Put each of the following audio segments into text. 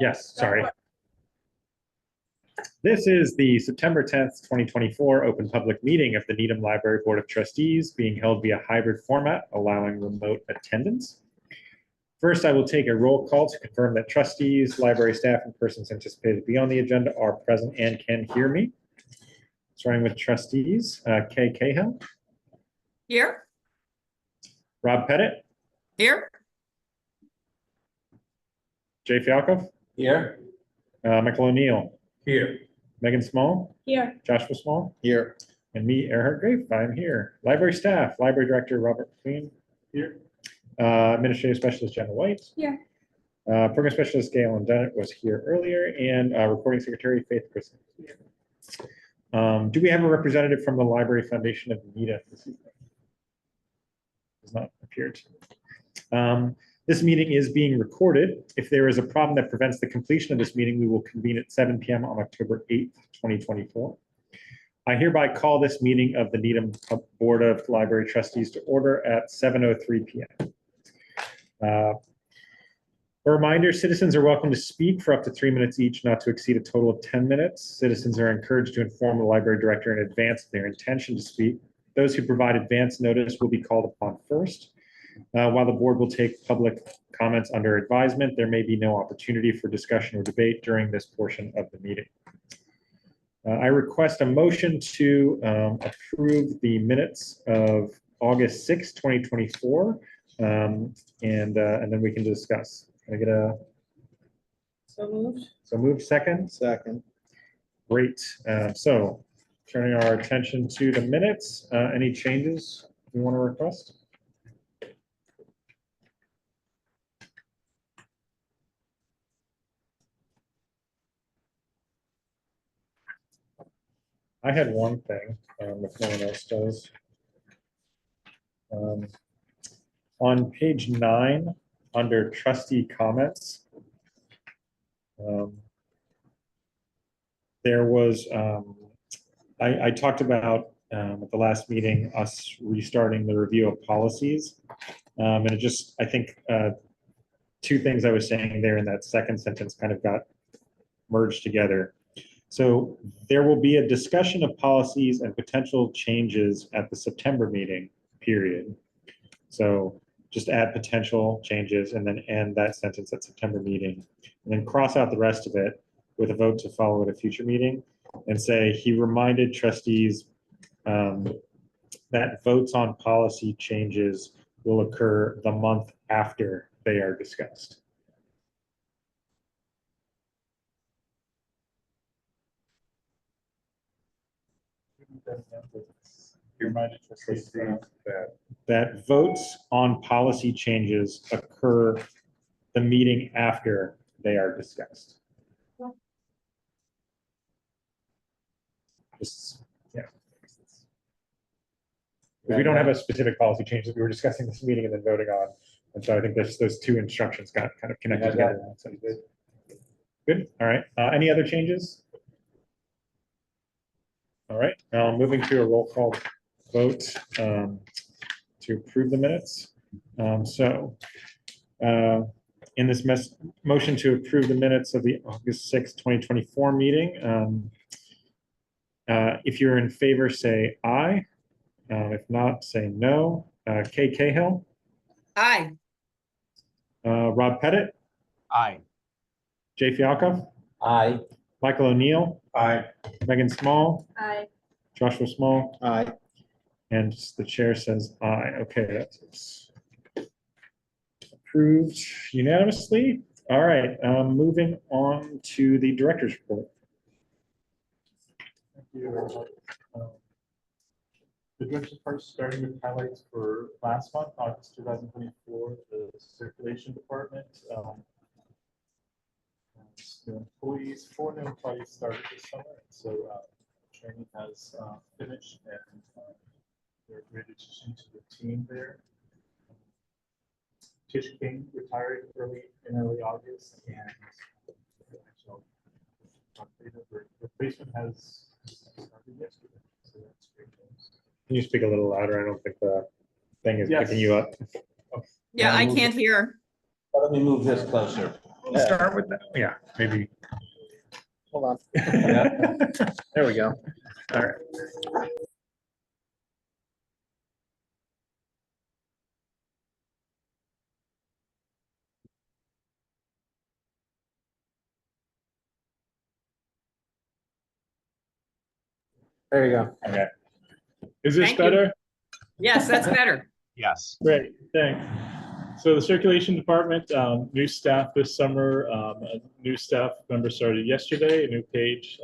Yes, sorry. This is the September 10th, 2024 open public meeting of the Needham Library Board of Trustees being held via hybrid format, allowing remote attendance. First, I will take a roll call to confirm that trustees, library staff, and persons anticipated to be on the agenda are present and can hear me. Starting with trustees, Kay Cahill. Here. Rob Pettit. Here. Jay Fialkov. Here. Michael O'Neill. Here. Megan Small. Here. Joshua Small. Here. And me, Erhard Grafe. I'm here. Library staff, Library Director Robert Queen. Here. Administrative Specialist Jenna White. Here. Program Specialist Galen Dennett was here earlier, and Recording Secretary Faith Christen. Do we have a representative from the Library Foundation of Anita this evening? Does not appear to. This meeting is being recorded. If there is a problem that prevents the completion of this meeting, we will convene at 7 p.m. on October 8th, 2024. I hereby call this meeting of the Needham Board of Library Trustees to order at 7:03 p.m. A reminder, citizens are welcome to speak for up to 3 minutes each, not to exceed a total of 10 minutes. Citizens are encouraged to inform the library director in advance of their intention to speak. Those who provide advance notice will be called upon first. While the board will take public comments under advisement, there may be no opportunity for discussion or debate during this portion of the meeting. I request a motion to approve the minutes of August 6, 2024, and then we can discuss. Can I get a? So moved. So moved. Second. Second. Great. So turning our attention to the minutes. Any changes you want to request? I had one thing, if no one else does. On page 9, under trustee comments, there was, I talked about at the last meeting, us restarting the review of policies. And it just, I think, two things I was saying there in that second sentence kind of got merged together. So there will be a discussion of policies and potential changes at the September meeting, period. So just add potential changes and then end that sentence at September meeting, and then cross out the rest of it with a vote to follow at a future meeting, and say he reminded trustees that votes on policy changes will occur the month after they are discussed. That votes on policy changes occur the meeting after they are discussed. Just, yeah. Because we don't have a specific policy change that we were discussing this meeting and then voting on. And so I think those two instructions got kind of connected together. So good. All right. Any other changes? All right, now moving to a roll call vote to approve the minutes. In this motion to approve the minutes of the August 6, 2024 meeting, if you're in favor, say aye. If not, say no. Kay Cahill. Aye. Rob Pettit. Aye. Jay Fialkov. Aye. Michael O'Neill. Aye. Megan Small. Aye. Joshua Small. Aye. And the chair says aye. Okay, that's approved unanimously. All right, moving on to the director's report. Thank you. The director's report, starting with highlights for last month, August 2024, the circulation department. The employees, 4 new employees started this summer, so training has finished, and they're ready to change to the team there. Tish King retired in early August, and the replacement has started yesterday, so that's great news. Can you speak a little louder? I don't think the thing is picking you up. Yeah, I can't hear. Let me move this closer. We'll start with that. Yeah, maybe. Hold on. There we go. All right. There you go. Okay. Is this Thank you. better? Yes, that's better. Yes. Great, thanks. So the circulation department, new staff this summer, a new staff member started yesterday, a new page,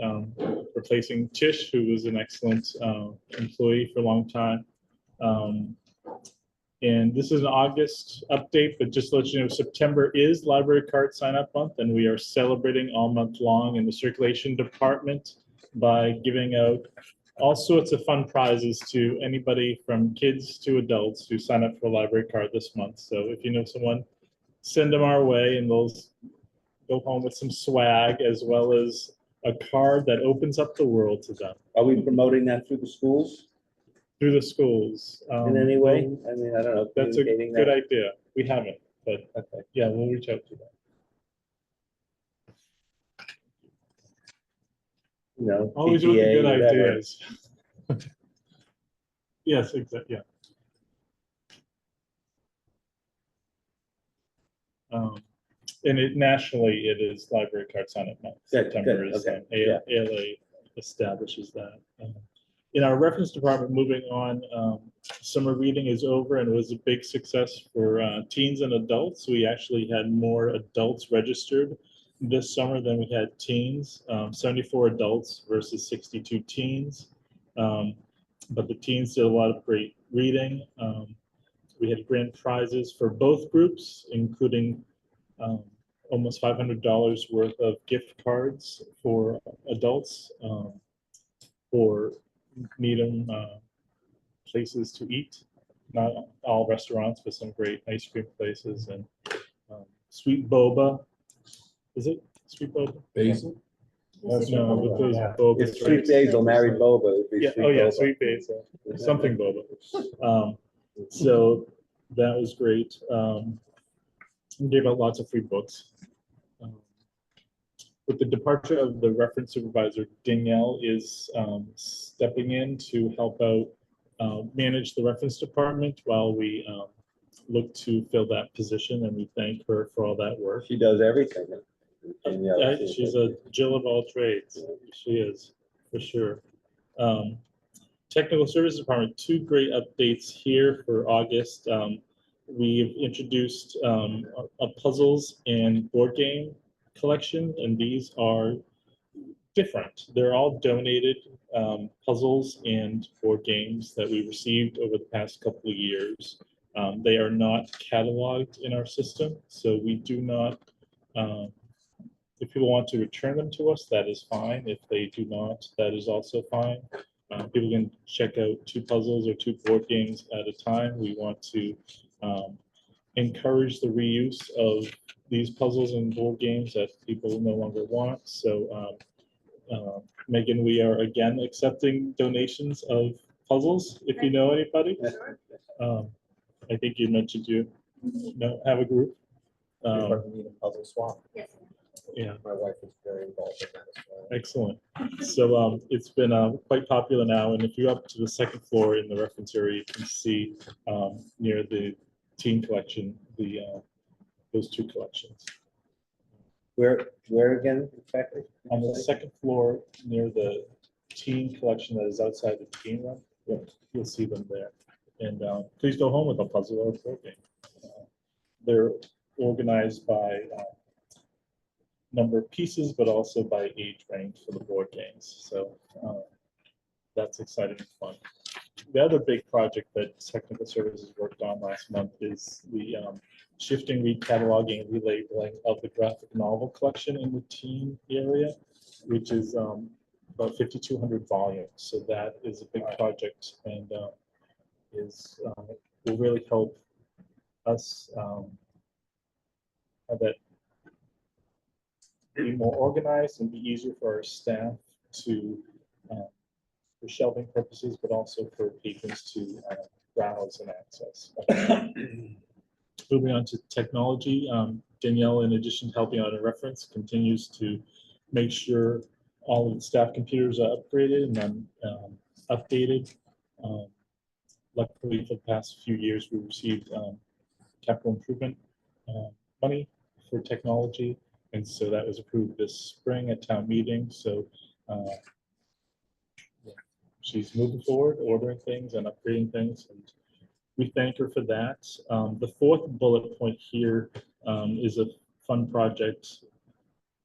replacing Tish, who was an excellent employee for a long time. And this is an August update, but just to let you know, September is library card sign up month, and we are celebrating all month long in the circulation department by giving out all sorts of fun prizes to anybody from kids to adults who sign up for a library card this month. So if you know someone, send them our way and they'll go home with some swag as well as a card that opens up the world to them Are we promoting that through the schools through the schools. in any way? I mean, I don't know. That's a communicating good that? idea. We haven't, but Okay. yeah, we'll reach out to them. You know, Always with the PTA, good whatever. ideas. Yes, exactly, yeah. And nationally, it is library card sign up month. Good, September good, is, okay, ALA establishes that. In our reference department, moving on, summer reading is over and it was a big success for teens and adults. We actually had more adults registered this summer than we had teens, 74 adults versus 62 teens. But the teens did a lot of great reading. We had grand prizes for both groups, including almost $500 worth of gift cards for adults for Needham places to eat. Not all restaurants, but some great ice cream places and sweet boba. Is it sweet boba? Basil. No, but those Yeah. boba If Sweet Basil married Boba, it'd be Yeah, Sweet oh yeah, Boba. sweet basil, something boba. So that was great. We gave out lots of free books. With the departure of the reference supervisor, Danielle is stepping in to help out manage the reference department while we look to fill that position, and we thank her for all that work. She does everything. Danielle, She's a Jill of all trades. She is, for sure. Technical Services Department, two great updates here for August. We've introduced a puzzles and board game collection, and these are different. They're all donated puzzles and board games that we received over the past couple of years. They are not cataloged in our system, so we do not, if people want to return them to us, that is fine. If they do not, that is also fine. People can check out 2 puzzles or 2 board games at a time. We want to encourage the reuse of these puzzles and board games that people no longer want. So Megan, we are again accepting donations of puzzles, if you know anybody. I think you mentioned you know, have a group. Need a puzzle swap. Yes. Yeah. My wife is very involved in that as well. Excellent. So it's been quite popular now, and if you're up to the second floor in the reference area, you can see near the teen collection, those 2 collections. Where again, exactly? On the second floor near the teen collection that is outside the teen room, you'll see them there. And please go home with a puzzle or a board game. They're organized by number of pieces, but also by age range for the board games. So that's exciting and fun. The other big project that Technical Services worked on last month is the shifting, recataloging, and relabeling of the graphic novel collection in the teen area, which is about 5,200 volumes. So that is a big project and will really help us have that be more organized and be easier for our staff to, for shelving purposes, but also for patrons to browse and access. Moving on to technology, Danielle, in addition to helping out in reference, continues to make sure all of the staff computers are upgraded and then updated. Luckily, for the past few years, we received capital improvement money for technology, and so that was approved this spring at town meeting. So she's moving forward, ordering things and upgrading things, and we thank her for that. The fourth bullet point here is a fun project.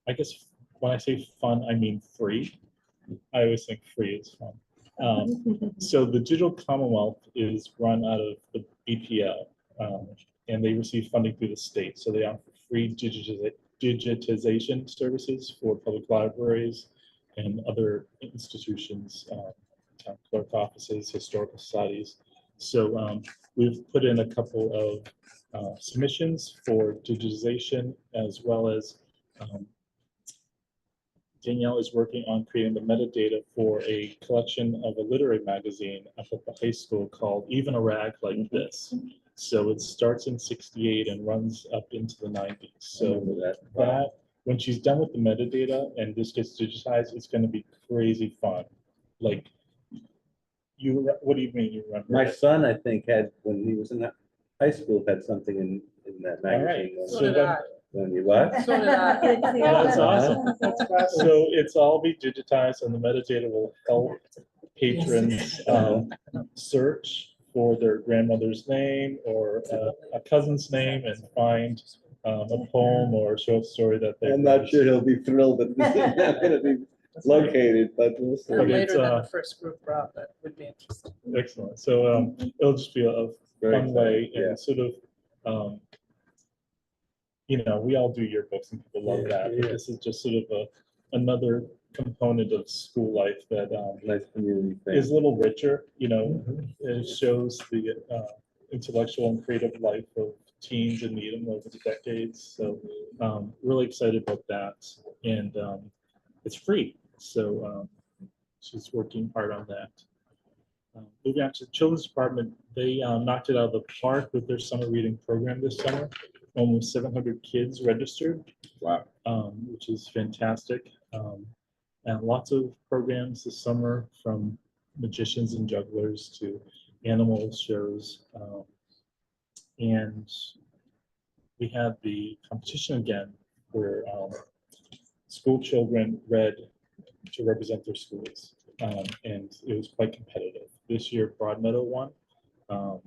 I guess when I say fun, I mean free. I always think free is fun. So the Digital Commonwealth is run out of the BPL, and they receive funding through the state. So they offer free digitization services for public libraries and other institutions, town clerk offices, historical societies. So we've put in a couple of submissions for digitization, as well as Danielle is working on creating the metadata for a collection of a literary magazine up at the high school called Even a Rag Like This. So it starts in '68 and runs up into the '90s. So that when she's done with the metadata and this gets digitized, it's going to be crazy fun. Like, what do you mean you remember? My son, I think, had, when he was in high school, had something in that All right. magazine. So So did when, I. When you what? So did I. that's awesome. So it's all be digitized, and the metadata will help patrons search for their grandmother's name or a cousin's name and find a poem or a short story that they. I'm not sure he'll be thrilled that this is not gonna be located, but we'll see. But it's, Later than the first group brought, that would be interesting. Excellent. So it'll just be a Very fun way exciting, yeah. and sort of, we all do yearbooks and people love that. But this is just sort of another component of school life that Nice community thing. is a little richer. It shows the intellectual and creative life of teens in Needham over the decades. So really excited about that, and it's free. So she's working hard on that. Moving on to the children's department, they knocked it out of the park with their summer reading program this summer. Almost 700 kids registered. Wow. Which is fantastic. And lots of programs this summer, from magicians and jugglers to animal shows. And we had the competition again where school children read to represent their schools. And it was quite competitive. This year, Broadmeadow won. And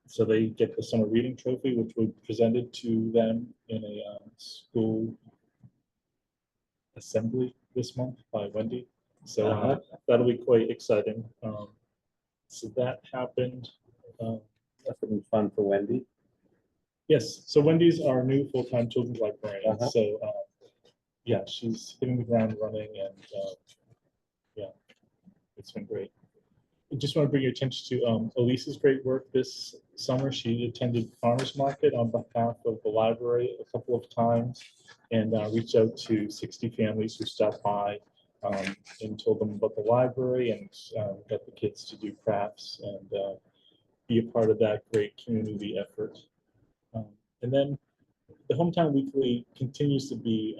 so they get the summer reading trophy, which we presented to them in a school assembly this month by Wendy. So that'll be quite exciting. So that happened. That's gonna be fun for Wendy. Yes, so Wendy's our new full-time children's librarian. Uh-huh. So yeah, she's hitting the ground running, and yeah, it's been great. I just want to bring your attention to Elise's great work this summer. She attended farmers market on behalf of the library a couple of times and reached out to 60 families who stopped by and told them about the library, and got the kids to do crafts and be a part of that great community effort. And then the Hometown Weekly continues to be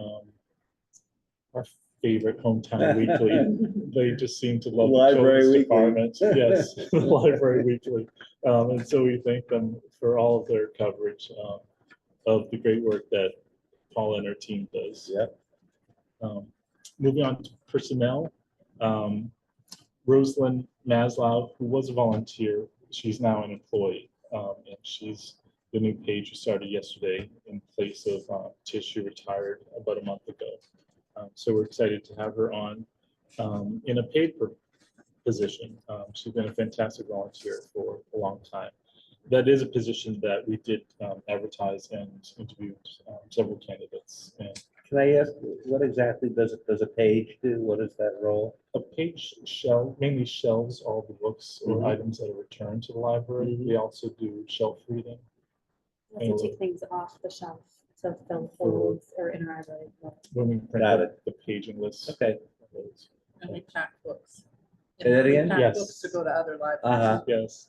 our favorite Hometown Weekly. They just seem to love the Library children's Weekly. department. Yes, the Library Weekly. And so we thank them for all of their coverage of the great work that Paula and her team does. Yep. Moving on to personnel, Rosalind Maslow, who was a volunteer, she's now an employee, and she's the new page who started yesterday in place of Tish, who retired about a month ago. So we're excited to have her on in a paid position. She's been a fantastic volunteer for a long time. That is a position that we did advertise and interviewed several candidates. And Can I ask, what exactly does a page do? What is that role? a page mainly shelves all the books or Mhm. items that are returned to the library. Mhm. We also do shelf reading. Also take things off the shelf, so fill holes or interlibrary. When we print Got the paging list. Okay. And we pack books. Say that again? We pack Yes. books to go to other libraries. Uh-huh. Yes.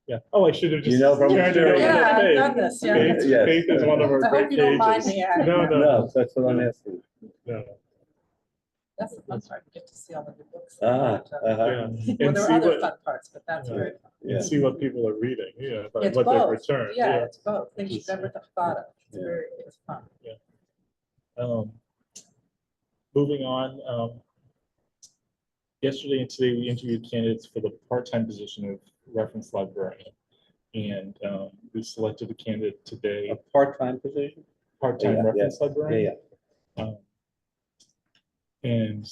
Yeah. Oh, I should have You just. know from turned it over to experience. Yeah, I've Faith. done this, yeah. Faith Yes. Faith is one of our I great hope you don't mind pages. me adding. No, no, No, that's what I'm asking. no. That's the fun part, you get to see all the new books. Ah, Yeah. uh-huh, Well, And there are see other what, fun parts, but that's Yeah. very fun. yeah. and see what people are reading, yeah, but It's what they've both, returned, yeah, yeah. it's both, things you've never thought of. It's Yeah. very, it's fun. Um, Moving on, yesterday and today, we interviewed candidates for the part-time position of reference librarian. And we selected a candidate today, A part-time position? part-time Yeah, reference Yeah, librarian. Um, And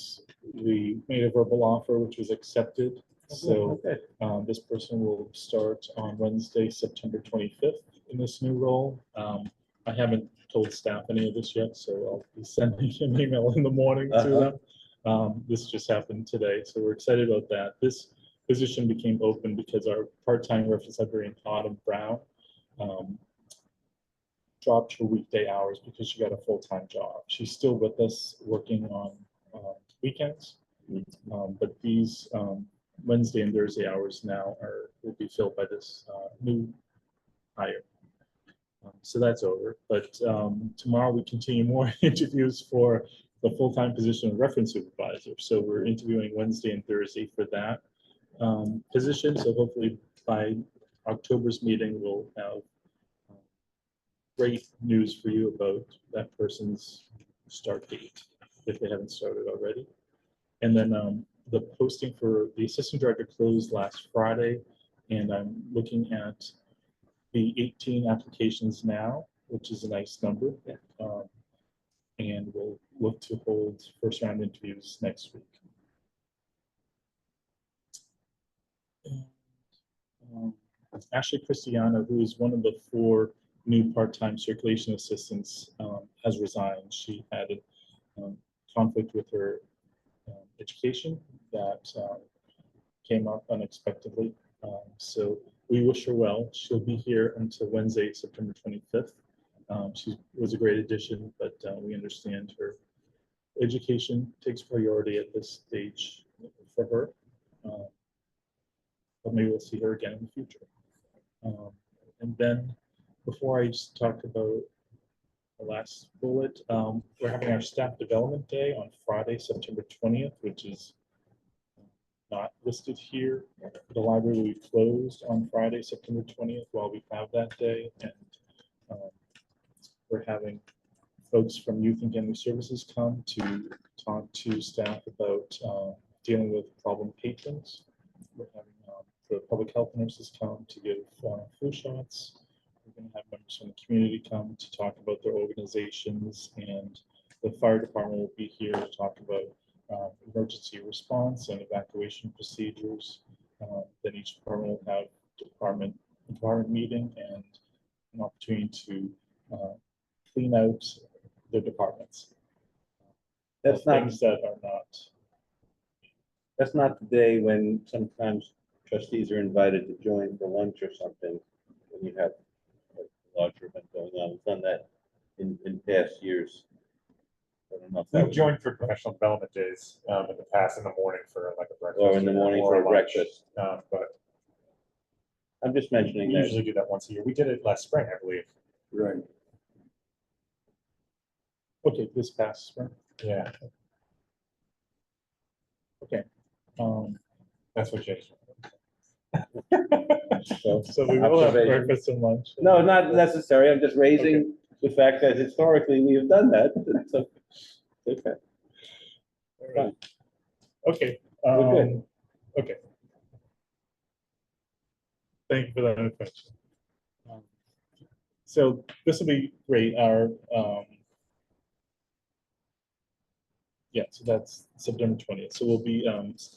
we made a verbal offer, which was accepted. So Okay. this person will start on Wednesday, September 25th in this new role. I haven't told staff any of this yet, so I'll be sending an email in the morning to Uh-huh. them. This just happened today, so we're excited about that. This position became open because our part-time reference librarian, Autumn Brown, dropped her weekday hours because she got a full-time job. She's still with us working on weekends, but these Wednesday and Thursday hours now will be filled by this new hire. So that's over, but tomorrow we continue more interviews for the full-time position of reference supervisor. So we're interviewing Wednesday and Thursday for that position. So hopefully by October's meeting, we'll have great news for you about that person's start date, if they haven't started already. And then the posting for the assistant director closed last Friday, and I'm looking at the 18 applications now, which is a nice number. And we'll look to hold first round interviews next week. Ashley Cristiano, who is one of the 4 new part-time circulation assistants, has resigned. She had a conflict with her education that came up unexpectedly. So we wish her well. She'll be here until Wednesday, September 25th. She was a great addition, but we understand her education takes priority at this stage for her. But maybe we'll see her again in the future. And then before I just talk about the last bullet, we're having our staff development day on Friday, September 20th, which is not listed here. The library will be closed on Friday, September 20th while we have that day. And we're having folks from Youth and Family Services come to talk to staff about dealing with problem patrons. We're having the public health nurses come to give flu shots. We're going to have members from the community come to talk about their organizations, and the fire department will be here to talk about emergency response and evacuation procedures. Then each department will have department meeting and an opportunity to clean out their departments. That's not, Things that are not. that's not the day when sometimes trustees are invited to join for lunch or something, when you have a larger event going on. We've done that in past years. I don't know if that We've was- joined for professional development days in the past in the morning for like a breakfast. Or in the morning or for a lunch. breakfast. But I'm just we mentioning that. usually do that once a year. We did it last spring, I believe. Right. Okay, this past spring. Yeah, Okay. that's what changed. So we will have Observation. breakfast and lunch. No, not necessary. I'm just raising the fact that historically we have done that. So, okay. All right. Okay. We're good. Okay. Thank you for that information. So this will be great. Our yeah, so that's September 20th. So we'll be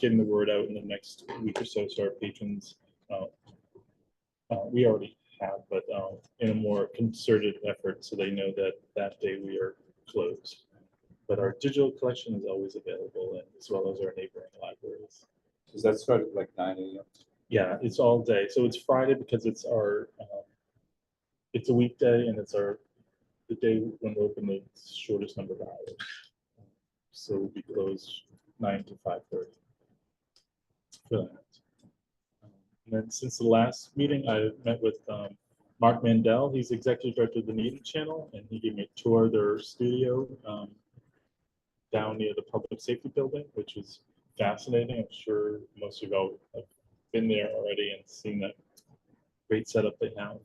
getting the word out in the next week or so, so our patrons, we already have, but in a more concerted effort, so they know that that day we are closed. But our digital collection is always available, and as well as our neighboring libraries. Does that start at like 9 AM? Yeah, it's all day. So it's Friday because it's our, it's a weekday and it's the day when we open the shortest number of hours. So we'll be closed 9 to 5:30 for that. And then since the last meeting, I met with Mark Mandel. He's executive director of the Meeting Channel, and he gave me a tour of their studio down near the public safety building, which was fascinating. I'm sure most of you all have been there already and seen that great setup they have.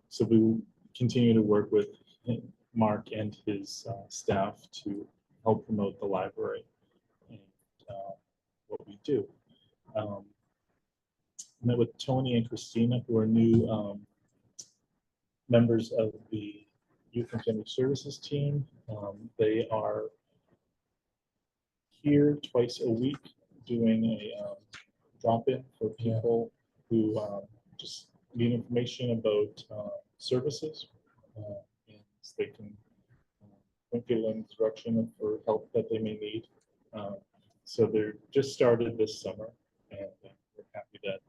So we will continue to work with Mark and his staff to help promote the library and what we do. Met with Tony and Christina, who are new members of the Youth and Family Services team. They are here twice a week doing a drop-in for people who just need information about services. And so they can point people in the direction for help that they may need. So they're just started this summer, and we're happy that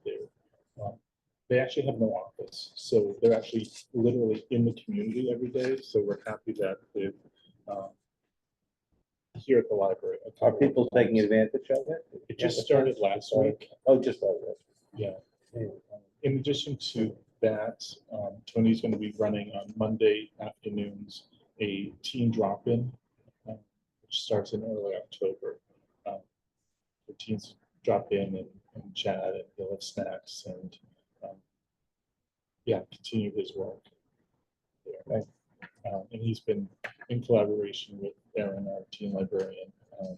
they actually have no office, so they're actually literally in the community every day. So we're happy that they're here at the library. Are people taking advantage of it? It just started last week. Oh, just started. Yeah. In addition to that, Tony's going to be running on Monday afternoons a teen drop-in, which starts in early October. The teens drop in and chat, and they'll have snacks and yeah, continue his work there. And he's been in collaboration with Erin, our teen librarian, to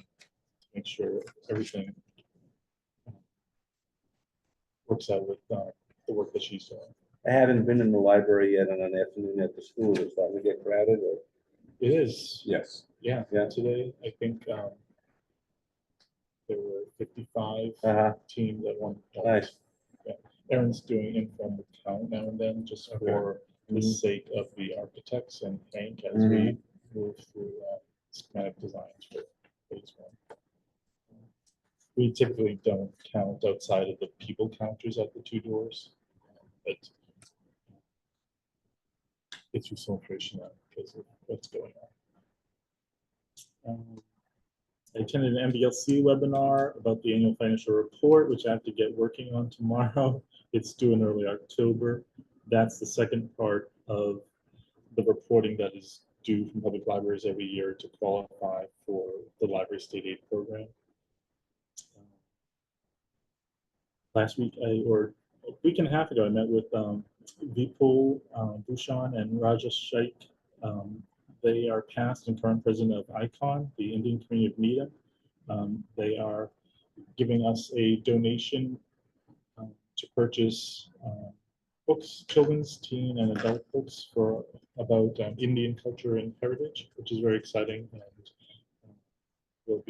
make sure everything works out with the work that she's doing. I haven't been in the library yet on an afternoon at the school. Is that to get crowded or? It is, Yes. yeah. Yeah. Today, I think there were 55 teams at one point. Nice. Erin's doing informal count now and then, just for the sake of the architects and Hank as we move through schematic designs for phase one. We typically don't count outside of the people counters at the two doors, but it's just some information out because of what's going on. I attended an MBLC webinar about the annual financial report, which I have to get working on tomorrow. It's due in early October. That's the second part of the reporting that is due from public libraries every year to qualify for the library state aid program. Last week, or a week and a half ago, I met with Vipul Bhushan and Rajesh Shaikh. They are past and current president of ICON, the Indian community of Needham. They are giving us a donation to purchase books, children's, teen, and adult books for about Indian culture and heritage, which is very exciting. And we're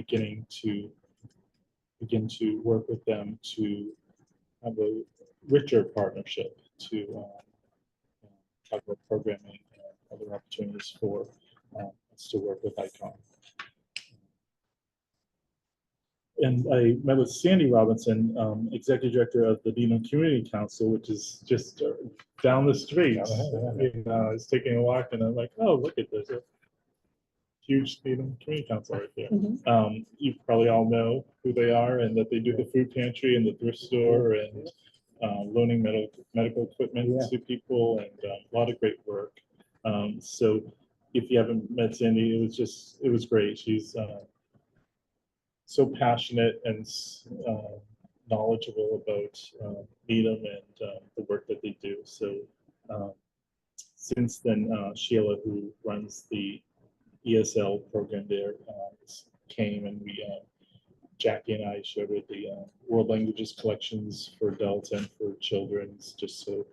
begin to work with them to have a richer partnership to talk about programming and other opportunities for us to work with ICON. And I met with Sandy Robinson, Executive Director of the Needham Community Council, which is just down the street. I was taking a walk and I'm like, oh, look at this. A huge Needham Community Council right there. You probably all know who they are and that they do the food pantry and the thrift store and loaning medical equipment to people and a lot of great work. So if you haven't met Sandy, it was great. She's so passionate and knowledgeable about Needham and the work that they do. So since then, Sheila, who runs the ESL program there, came and Jackie and I showed her the world languages collections for adults and for children, just so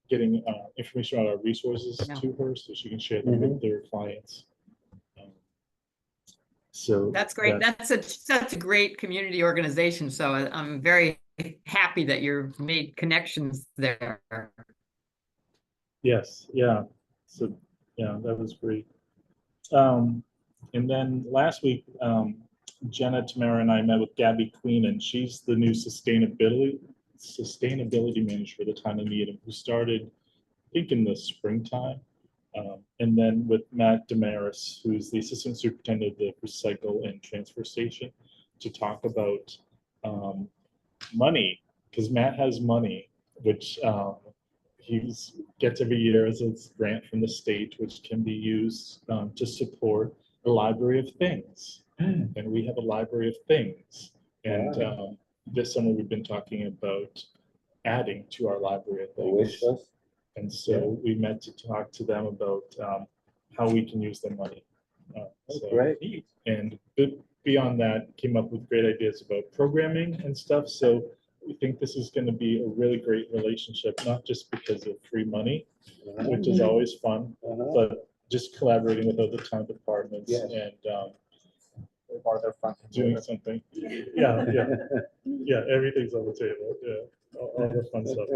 getting information on our resources to her so she can share them with their clients. So that's great. That's such a great community organization. So I'm very happy that you've made connections there. Yes, yeah. So yeah, that was great. And then last week, Jenna, Tamara, and I met with Gabby Queen, and she's the new sustainability manager for the town of Needham, who started, I think, in the springtime. And then with Matt Damaris, who's the assistant superintendent of the recycle and transfer station, to talk about money, because Matt has money, which he gets every year as a grant from the state, which can be used to support a library of things. And we have a library of things. And this summer we've been talking about adding to our library of The wish things. list. And so we met to talk to them about how we can use the money. So- Great. And beyond that, came up with great ideas about programming and stuff. So we think this is going to be a really great relationship, not just because of free money, which is always fun, but just collaborating with other town departments Yes. and Are there fun doing something. Yeah, everything's on the table. Yeah, all the fun stuff.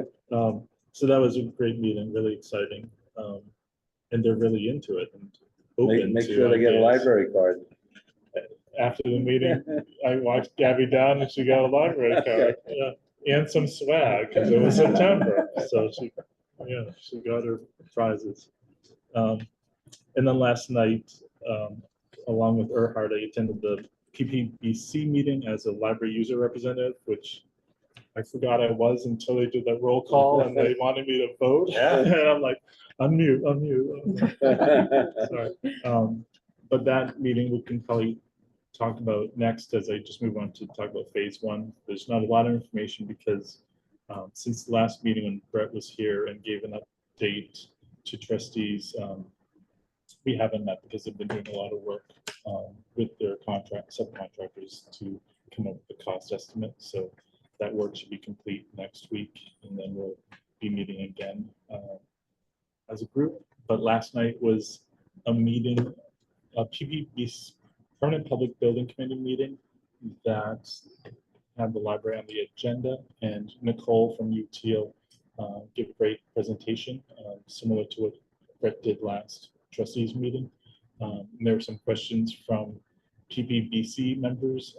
So that was a great meeting, really exciting, and they're really into it and open Make to sure they get a ideas. library card. After the meeting, I watched Gabby down and she got a library card, yeah, and some swag, because it was September, so she got her prizes. And then last night, along with Erhard, I attended the PPBC meeting as a library user representative, which I forgot I was until they did that roll call and they wanted me to vote. Yeah. And I'm like, unmute. Sorry. But that meeting we can probably talk about next as I just move on to talk about phase one. There's not a lot of information because since the last meeting when Brett was here and gave an update to trustees, we haven't met because they've been doing a lot of work with their subcontractors to come up with the cost estimate. So that work should be complete next week, and then we'll be meeting again as a group. But last night was a meeting, a PPB Permanent Public Building Committee meeting that had the library on the agenda, and Nicole from UTL gave a great presentation, similar to what Brett did last trustees meeting. And there were some questions from PPBC members,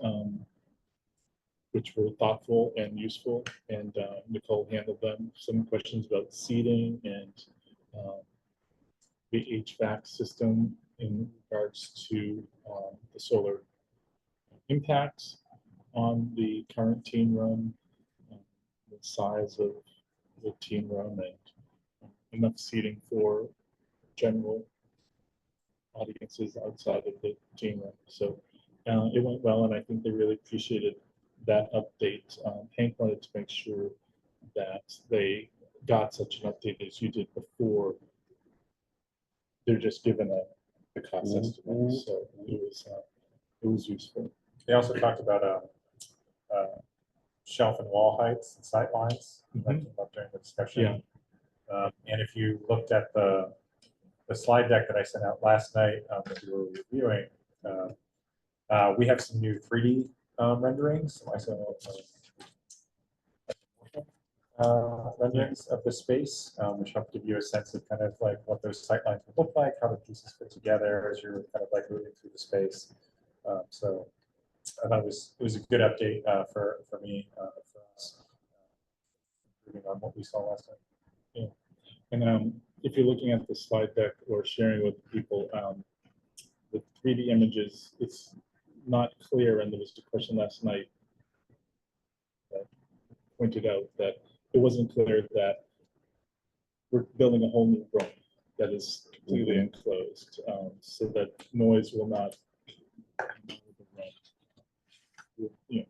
which were thoughtful and useful, and Nicole handled them. Some questions about seating and the HVAC system in regards to the solar impacts on the current teen room, the size of the teen room, and enough seating for general audiences outside of the teen room. So it went well, and I think they really appreciated that update. Hank wanted to make sure that they got such an update as you did before. They're just given the cost estimate, so it was useful. They also talked about shelf and wall heights and sight lines that came up during the discussion. And if you looked at the slide deck that I sent out last night that we were reviewing, we have some new 3D renderings. I sent out renderings of the space, which help give you a sense of kind of like what those sight lines would look like, how the pieces fit together as you're kind of like moving through the space. So I thought it was a good update for me, for us, improving on what we saw last night. Yeah. And if you're looking at the slide deck or sharing with people, the 3D images, it's not clear, and there was a question last night that pointed out that it wasn't clear that we're building a whole new room that is completely enclosed, so that noise will not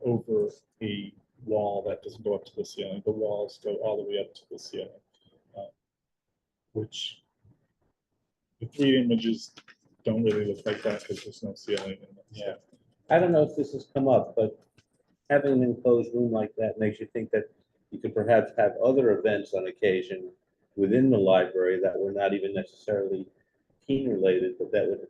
over a wall that doesn't go up to the ceiling. The walls go all the way up to the ceiling, which the 3D images don't really look like that because there's no ceiling. Yeah. I don't know if this has come up, but having an enclosed room like that makes you think that you could perhaps have other events on occasion within the library that were not even necessarily teen related, but that would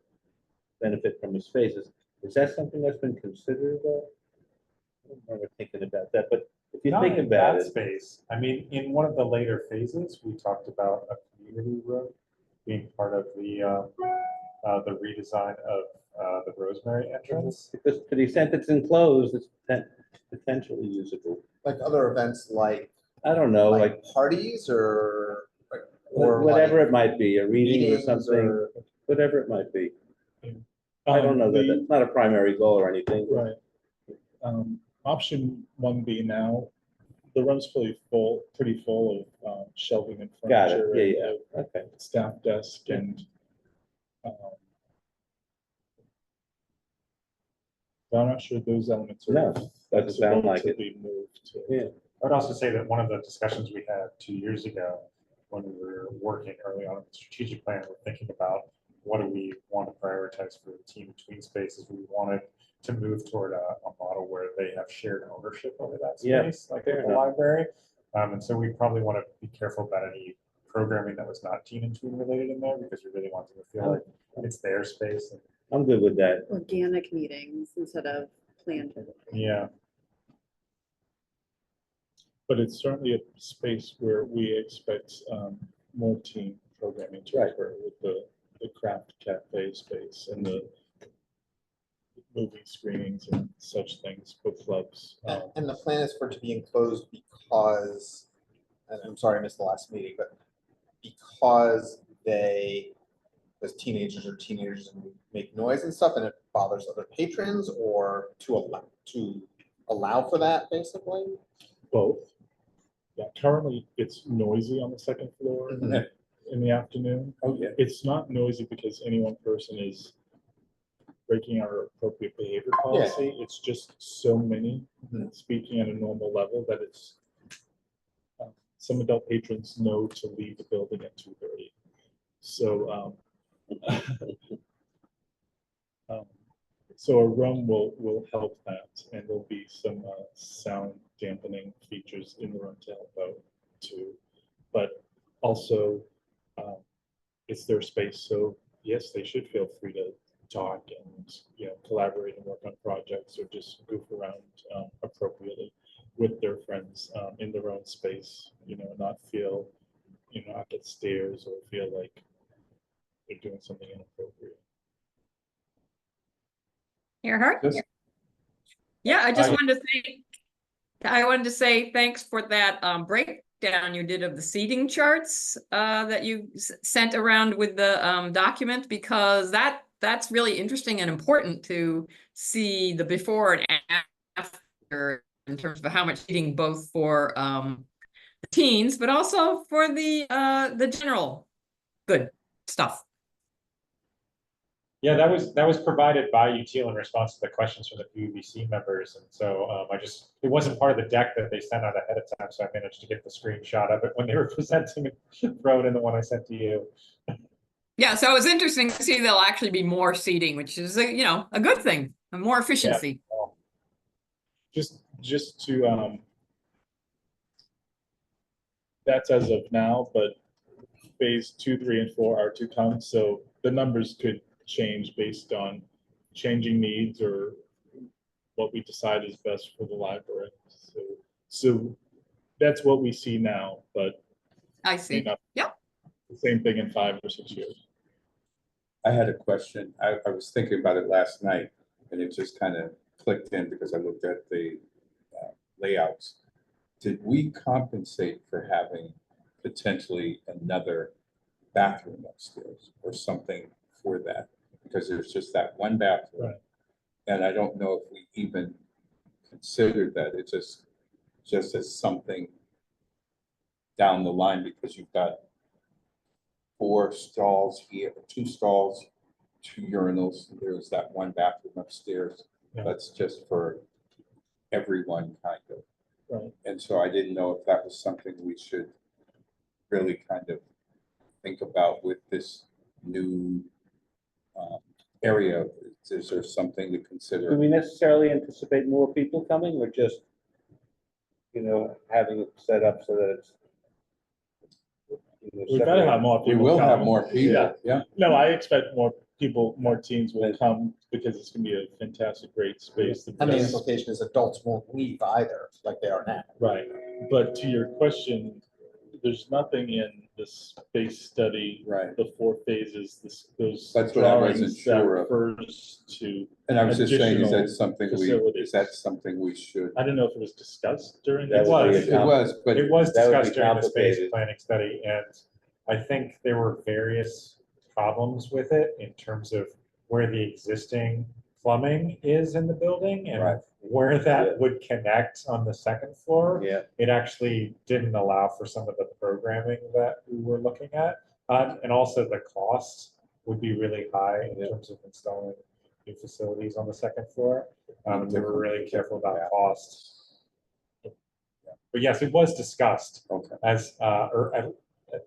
benefit from the spaces. Is that something that's been considered? I don't remember thinking about that, but if you Not think in about that it, space. I mean, in one of the later phases, we talked about a community room being part of the redesign of the Rosemary entrance. because to the extent it's enclosed, it's potentially usable. Like other events like I don't know, like parties or whatever like it might be, a reading or meetings something, or whatever it might be. I don't know that that's not a primary goal or anything. Right. Option 1B now the room's pretty full of shelving and Got furniture. it, yeah, and yeah, okay. a staff desk and um, I'm not sure those elements are. No, doesn't sound flexible like to it. be moved to. Yeah. I would also say that one of the discussions we had 2 years ago, when we were working early on in the strategic plan, we're thinking about what do we want to prioritize for the team between spaces. We wanted to move toward a model where they have shared ownership over that Yeah, space, like fair with the enough. library. And so we probably want to be careful about any programming that was not teen and tween related in there, because we really want them to feel like it's their space. And, I'm good with that. Organic meetings instead of planned. yeah, But it's certainly a space where we expect more team programming to Right. occur with the craft cafe space and the movie screenings and such things, book clubs. And the plan is for it to be enclosed because, and I'm sorry I missed the last meeting, but because as teenagers and make noise and stuff and it bothers other patrons, or to allow for that, basically? Both. Yeah, currently it's noisy on the second floor Mhm. in the afternoon. Oh, yeah. It's not noisy because any one person is breaking our appropriate behavior policy. It's just so many Mhm. speaking at a normal level that it's some adult patrons know to leave the building at 2:30. So so a room will help that, and there'll be some sound dampening features in the room to help out too. But also, it's their space, so yes, they should feel free to talk and collaborate and work on projects or just goof around appropriately with their friends in their own space. Not feel not get stares or feel like they're doing something inappropriate. Earhart? Just- Yeah, I just I- wanted to say thanks for that breakdown you did of the seating charts that you sent around with the document, because that's really interesting and important to see the before and after in terms of how much seating, both for the teens, but also for the general good stuff. yeah, that was provided by UTIL in response to the questions from the PUBC members, and so it wasn't part of the deck that they sent out ahead of time, so I managed to get the screenshot of it when they were presenting it, throw it in the one I sent to you. Yeah, so it's interesting to see there'll actually be more seating, which is a good thing, and more efficiency. Just to that's as of now, but phase 2, 3, and 4 are to come, so the numbers could change based on changing needs or what we decide is best for the library. So that's what we see now, but I see. Yep. the same thing in 5 or 6 years. I had a question. I was thinking about it last night and it just kind of clicked in because I looked at the layouts. Did we compensate for having potentially another bathroom upstairs or something for that? Because there's just that one bathroom. Right. And I don't know if we even considered that. It's just as something down the line, because you've got 4 stalls here, 2 stalls, 2 urinals. There's that one bathroom upstairs. Yeah. That's just for everyone, kind of. Right. And so I didn't know if that was something we should really kind of think about with this new area. Is there something to Do consider? we necessarily anticipate more people coming or just, having it set up so that it's. We've got to have more We people. will have come. more people, yeah. No, I expect more people, more teens will come because it's gonna be a fantastic, great space. The And the best- implication is adults won't leave either, like they are now. Right, but to your question, there's nothing in the space study, Right. the 4 phases, those That's what I wasn't drawings that sure of. refers to, And I was just saying, is that additional something facilities. we should? I don't know if it was discussed during That that. would be was. a It was, but It was That would be discussed during the space complicated. planning study, and I think there were various problems with it in terms of where the existing plumbing is in the building. And Right. where Yeah. that would connect on the second floor, Yeah, it actually didn't allow for some of the programming that we were looking at. And also the cost would be really high in Yeah. terms of installing new facilities on the second floor. We were really careful about cost. But yes, it was discussed Okay. as, or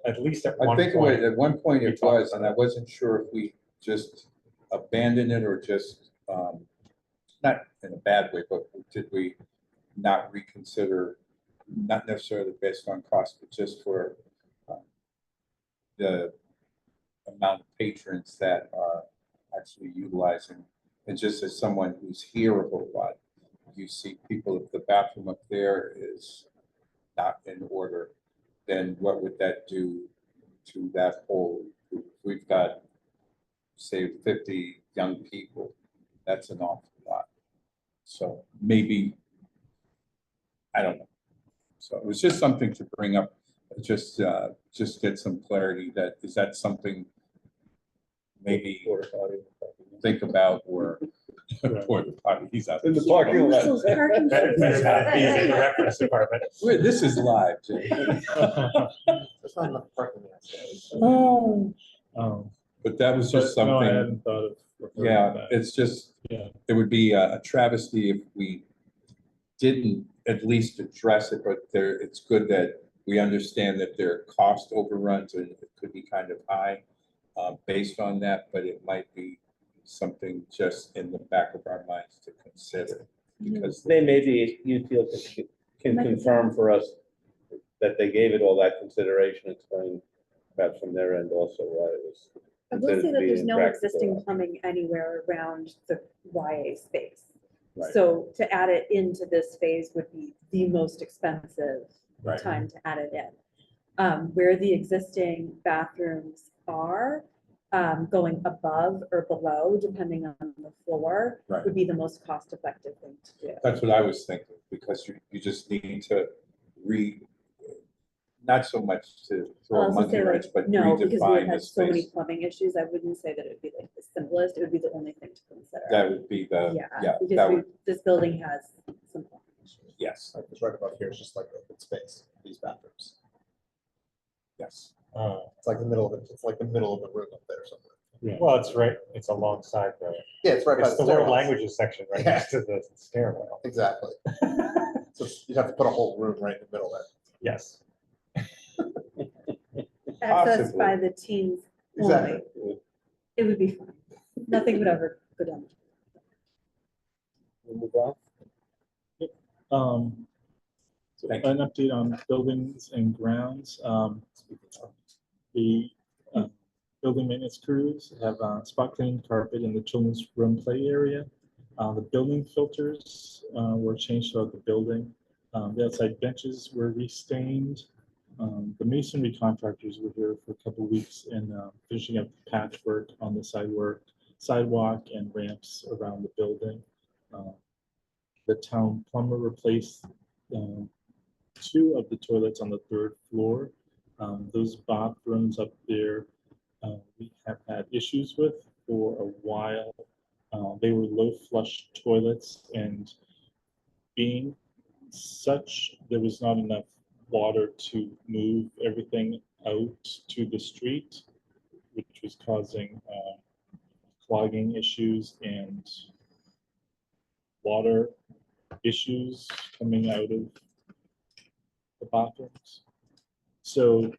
at least at I one think point. at one point we it talked was, and about I wasn't sure if we just abandoned it or just, not in a bad way, but did we not reconsider, not necessarily based on cost, but just for the amount of patrons that are actually utilizing. And just as someone who's here a whole lot, you see people, if the bathroom up there is not in order, then what would that do to that whole group? We've got, say, 50 young people. That's an awful lot. So maybe, I don't know. So it was just something to bring up, just get some clarity that, is that something maybe porta potty. think about, or Right. porta potty, he's out. In the parking lot. Those parking That- spaces. He's in the reference department. Wait, this is live, Jay. There's not enough parking there. But that was just No, I something, hadn't thought of. yeah, that. it's just, Yeah. it would be a travesty if we didn't at least address it, but there, it's good that we understand that there are cost overruns and it could be kind of high based on that, but it might be something just in the back of our minds to consider. Because They maybe you feel can confirm for us that they gave it all that consideration, explain perhaps from their end also why it was. I will considered say to that be there's no impractical. existing plumbing anywhere around the YA space. Right. So to add it into this phase would be the most expensive Right. time to add it in. Where the existing bathrooms are, going above or below, depending on the floor, Right. would be the most cost-effective thing to do. That's what I was thinking, because you just need to not so much to I'll throw a also monkey say, like, wrench, but no, because we redefine have the had so many space. plumbing issues, I wouldn't say that it would be like the simplest, it would be the only thing to consider. That would be the, Yeah, yeah, that because would, this building has some plumbing issues. yes, Like, it's right above here, it's just like open space, these bathrooms. yes. It's like the middle of it, it's like the middle of the room up there somewhere. Well, it's right, it's alongside the, Yeah, it's right by it's the the world stairwells. languages section right Yeah. next to the stairwell. Exactly. So you'd have to put a whole room right in the middle there. Yes. Accessed by Possibly. the teens Exactly. only, it would be fine. Nothing would ever go down. We'll move on. So Thank an update on buildings and grounds. The building maintenance crews have spot cleaned carpet in the children's room play area. The building filters were changed throughout the building. The outside benches were restained. The masonry contractors were here for a couple weeks and finishing up the patchwork on the sidewalk and ramps around the building. The town plumber replaced 2 of the toilets on the 3rd floor. Those bathrooms up there, we have had issues with for a while. They were low flush toilets, and being such, there was not enough water to move everything out to the street, which was causing clogging issues and water issues coming out of the bathrooms. So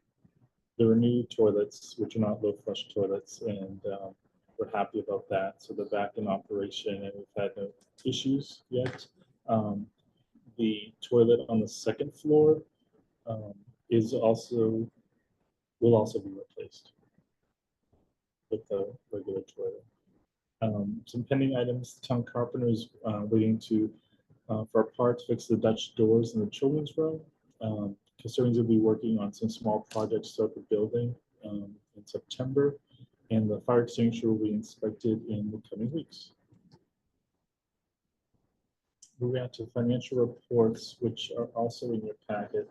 there are new toilets, which are not low flush toilets, and we're happy about that. So they're back in operation and we've had no issues yet. The toilet on the 2nd floor will also be replaced with the regular toilet. Some pending items, town carpenter is waiting for a part to fix the Dutch doors in the children's room. Custodians will be working on some small projects throughout the building in September, and the fire extinguisher will be inspected in the coming weeks. Moving on to financial reports, which are also in your packet.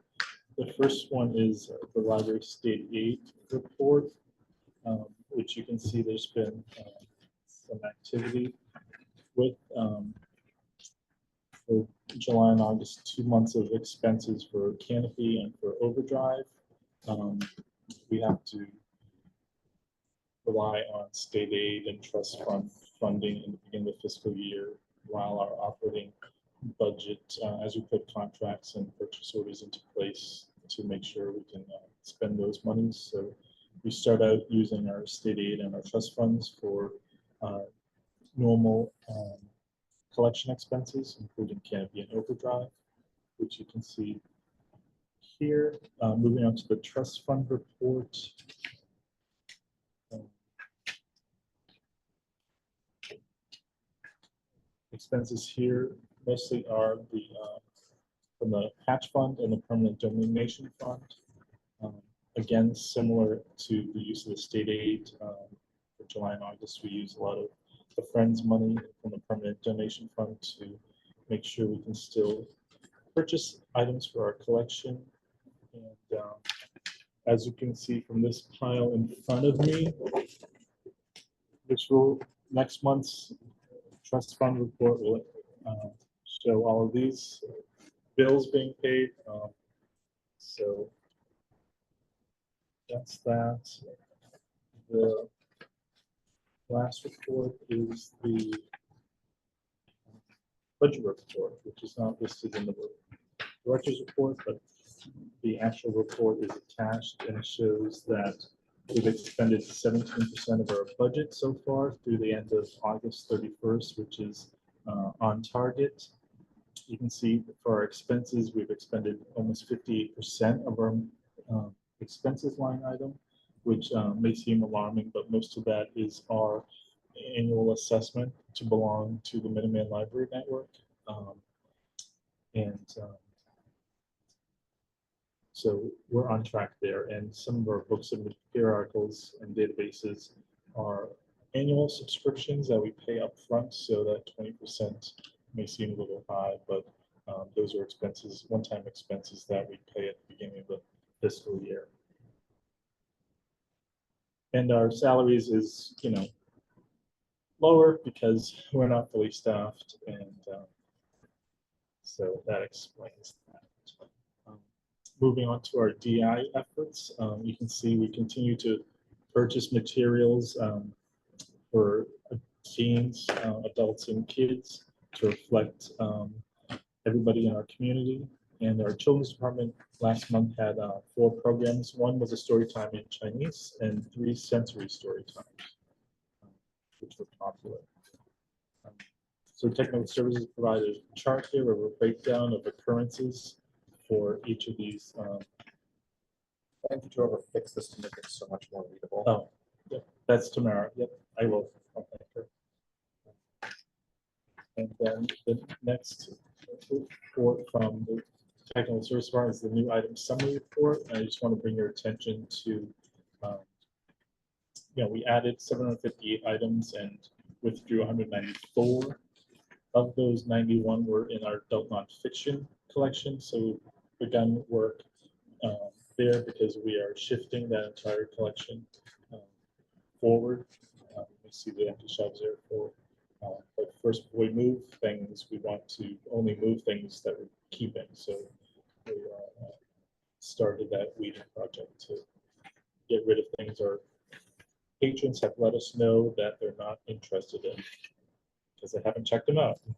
The first one is the library state aid report, which you can see there's been some activity with July and August, 2 months of expenses for Canopy and for Overdrive. We have to rely on state aid and trust fund funding in the beginning of the fiscal year while our operating budget, as we put contracts and purchase orders into place to make sure we can spend those monies. So we start out using our state aid and our trust funds for normal collection expenses, including Canopy and Overdrive, which you can see here. Moving on to the trust fund report. Expenses here mostly are the from the hatch fund and the permanent donation fund. Again, similar to the use of the state aid for July and August, we use a lot of the Friends money from the permanent donation fund to make sure we can still purchase items for our collection. And as you can see from this pile in front of me, which will next month's trust fund report will show all of these bills being paid. So that's that. The last report is the budget report, which is not listed in the director's report, but the actual report is attached and shows that we've expended 17% of our budget so far through the end of August 31st, which is on target. You can see for our expenses, we've expended almost 58% of our expenses line item, which may seem alarming, but most of that is our annual assessment to belong to the Minuteman Library Network. So we're on track there, and some of our books and articles and databases are annual subscriptions that we pay up front, so that 20% may seem a little high, but those are expenses, one-time expenses that we pay at the beginning of the fiscal year. And our salaries is, lower because we're not fully staffed, and so that explains that. Moving on to our DI efforts, you can see we continue to purchase materials for teens, adults, and kids to reflect everybody in our community. And our children's department last month had 4 programs. One was a story time in Chinese and 3 sensory story times, which were popular. So technical services provided a chart here of a breakdown of occurrences for each of these. Thank you to whoever fixed this to make it so much more readable. Oh, yep, that's Tamara. Yep, I will. I'll thank her. And then the next report from the technical service department is the new item summary report. And I just want to bring your attention to, we added 758 items and withdrew 194. Of those, 91 were in our adult nonfiction collection. So we've begun work there because we are shifting that entire collection forward. We see the empty shelves there for. But first, before we move things, we want to only move things that we're keeping. So we started that weeding project to get rid of things our patrons have let us know that they're not interested in because they haven't checked them out. And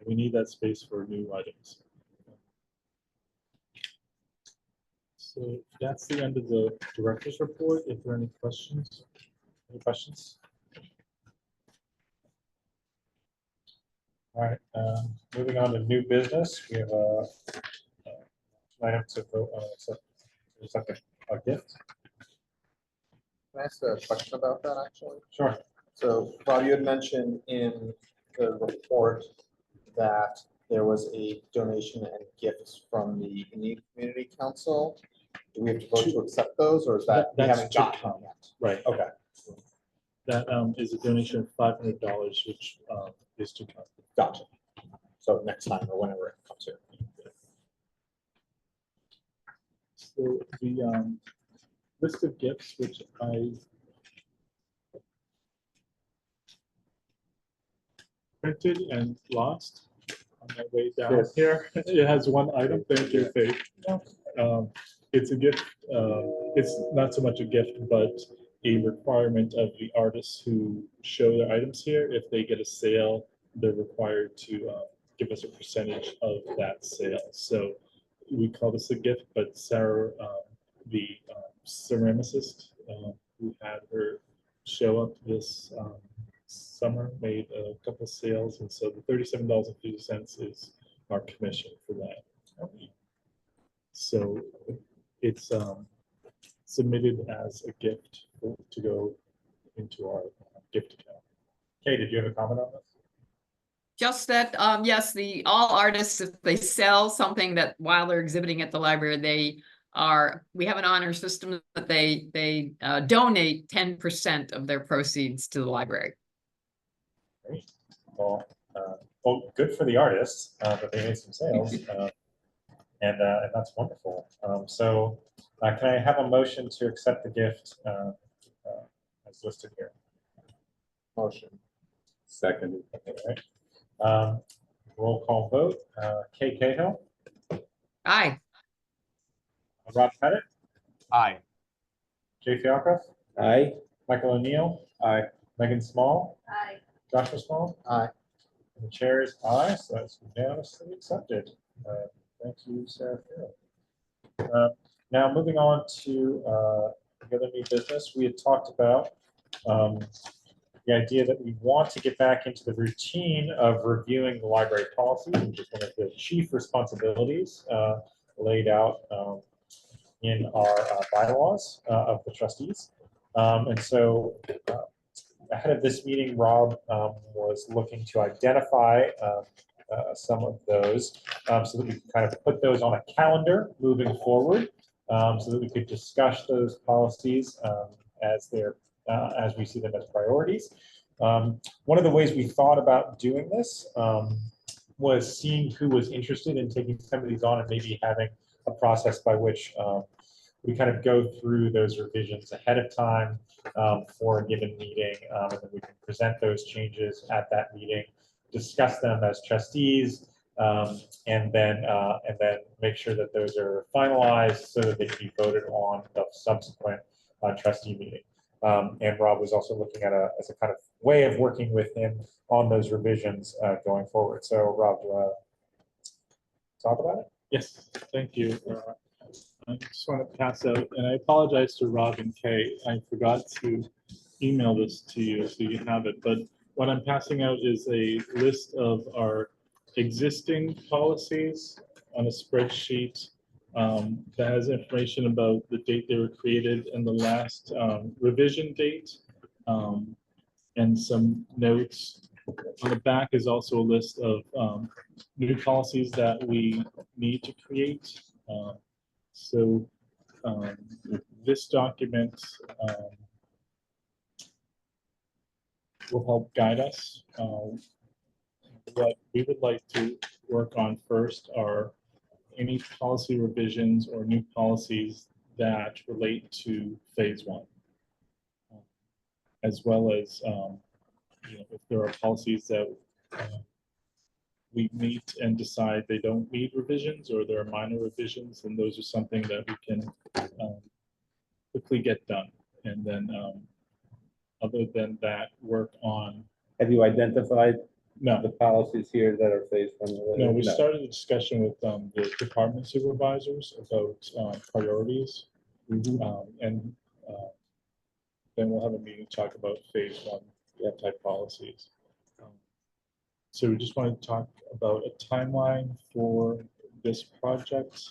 we need that space for new items. So that's the end of the director's report. If there are any questions? Any questions? All right, moving on to new business. We have a item to vote on. It's like a gift. Can I ask a question about that, actually? Sure. So, Bob, you had mentioned in the report that there was a donation and gifts from the Indian Community Council. Do we have to vote to accept those, or is that we That's haven't to gotten come. them yet? Right. Okay. That is a donation of $500, which is to come. Gotcha. So next time or whenever it comes here. So the list of gifts, which I printed and lost, on my way down Yes. here. It has one item, thank you, Faith. It's a gift, it's not so much a gift, but a requirement of the artists who show their items here. If they get a sale, they're required to give us a percentage of that sale. So we call this a gift, but Sarah, the ceramicist who had her show up this summer, made a couple sales, and so the $37.50 is our commission for that. So it's submitted as a gift to go into our gift account. Kay, did you have a comment on this? Just that, yes, all artists, if they sell something that while they're exhibiting at the library, we have an honor system that they donate 10% of their proceeds to the library. Great. Well, good for the artists, that they made some sales, and that's wonderful. So can I have a motion to accept the gift as listed here? Motion. Second. Okay, right. Roll call vote. Kay Cahill, Aye. Rob Pettit, Aye. Jay Fialka, Aye. Michael O'Neill, Aye. Megan Small, Aye. Joshua Small. Aye. And the chair is aye, so that's unanimously accepted. Thank you, Sarah. Now moving on to the other new business, we had talked about the idea that we want to get back into the routine of reviewing the library policies, which is one of the chief responsibilities laid out in our bylaws of the trustees. And so ahead of this meeting, Rob was looking to identify some of those so that we can kind of put those on a calendar moving forward, so that we could discuss those policies as we see them as priorities. One of the ways we thought about doing this was seeing who was interested in taking some of these on and maybe having a process by which we kind of go through those revisions ahead of time for a given meeting, and then we can present those changes at that meeting, discuss them as trustees, and then make sure that those are finalized so that they can be voted on the subsequent trustee meeting. And Rob was also looking at as a kind of way of working with him on those revisions going forward. So Rob, do you want to talk about it? Yes, thank you. I just want to pass out, and I apologize to Rob and Kay. I forgot to email this to you so you have it, but what I'm passing out is a list of our existing policies on a spreadsheet that has information about the date they were created and the last revision date, and some notes. On the back is also a list of new policies that we need to create. So this document will help guide us. What we would like to work on first are any policy revisions or new policies that relate to phase one, as well as if there are policies that we meet and decide they don't need revisions or there are minor revisions, and those are something that we can quickly get done. And then other than that, work on. Have you identified No, the policies here that are phase one? no, we started a discussion with the department supervisors about priorities. And then we'll have a meeting to talk about phase one type policies. So we just want to talk about a timeline for this project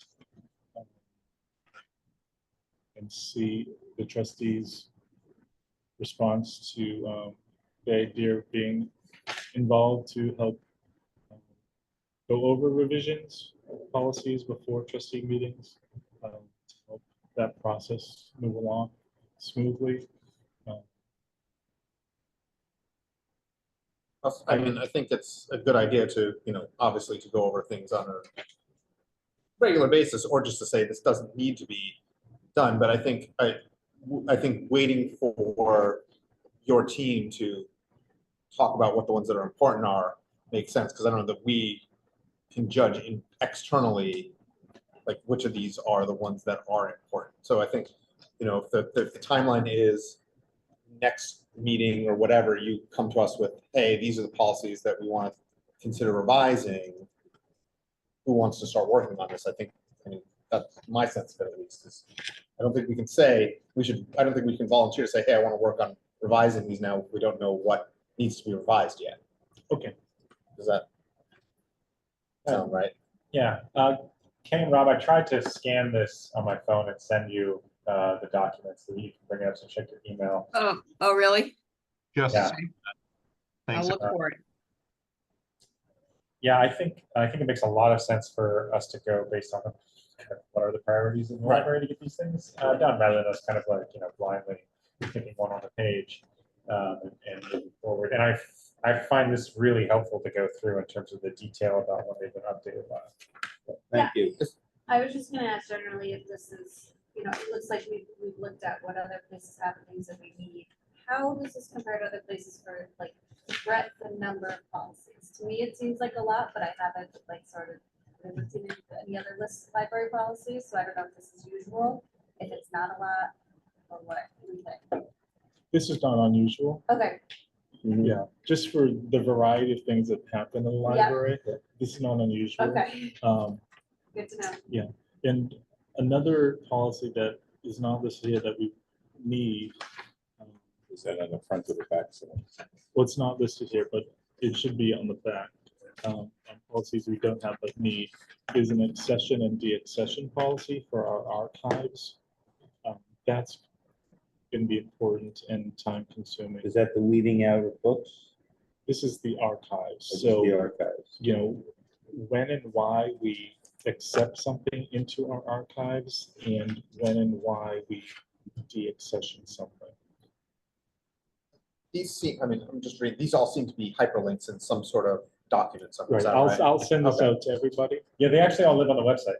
and see the trustees' response to the idea of being involved to help go over revisions of policies before trustee meetings, to help that process move along smoothly. I mean, I think it's a good idea to, obviously to go over things on a regular basis, or just to say this doesn't need to be done. But I think waiting for your team to talk about what the ones that are important are makes sense, because I don't know that we can judge externally, like which of these are the ones that are important. So I think, you know, if the timeline is next meeting or whatever, you come to us with, hey, these are the policies that we want to consider revising. Who wants to start working on this? I mean, that's my sense of it at least. Is I don't think we can say I don't think we can volunteer to say, hey, I want to work on revising these now. We don't know what needs to be revised yet. Okay. Does that sound right? Yeah, Ken and Rob, I tried to scan this on my phone and send you the documents so that you can bring it up, so check your email. Oh, really? Just, Yeah. I'll thanks. look for it. Yeah, I think it makes a lot of sense for us to go based on kind of what are the priorities in the Right. library to get these things done, rather than us kind of like, you know, blindly picking one on the page and moving forward. And I find this really helpful to go through in terms of the detail about what they've been updated by. Thank you. I was just gonna ask generally if this is, you know, it looks like we've looked at what other places have and things that we need. How does this compare to other places for like breadth and number of policies? To me, it seems like a lot, but I haven't like sort of never seen any other list of library policies, so I don't know if this is usual, if it's not a lot, or what do you think? This is not unusual. Okay, Mhm. Yeah, just for the variety of things that happen in the Yeah. library, this is not unusual. okay, Um, good to know. and another policy that is not listed here that we need, Is that on the front of the back? So well, it's not listed here, but it should be on the back. On policies we don't have but need is an accession and de-accession policy for our archives. That's going to be important and time consuming. Is that the weeding out of books? This is the archives. Or just So, the archives? you know, when and why we accept something into our archives and when and why we de-accession something. These seem, I mean, I'm just reading, these all seem to be hyperlinks in some sort of document somewhere. Is Right, that right? I'll send this Okay. out to everybody. Yeah, they actually all live on the website.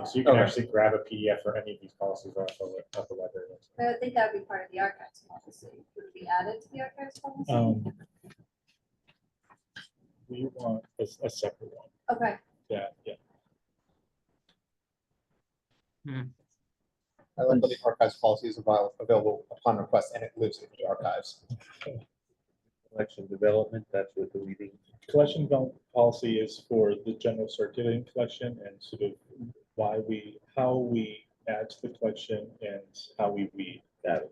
So you can Okay. actually grab a PDF for any of these policies off the library website. But I think that would be part of the archives policy. Would it be added to the archives policy? We want a separate one. Okay, Yeah. I like that the archives policy is available upon request and it lives in the archives. Collection development, that's what the weeding. Collection policy is for the general circulating collection and sort of how we add to the collection and how we weed. Got it.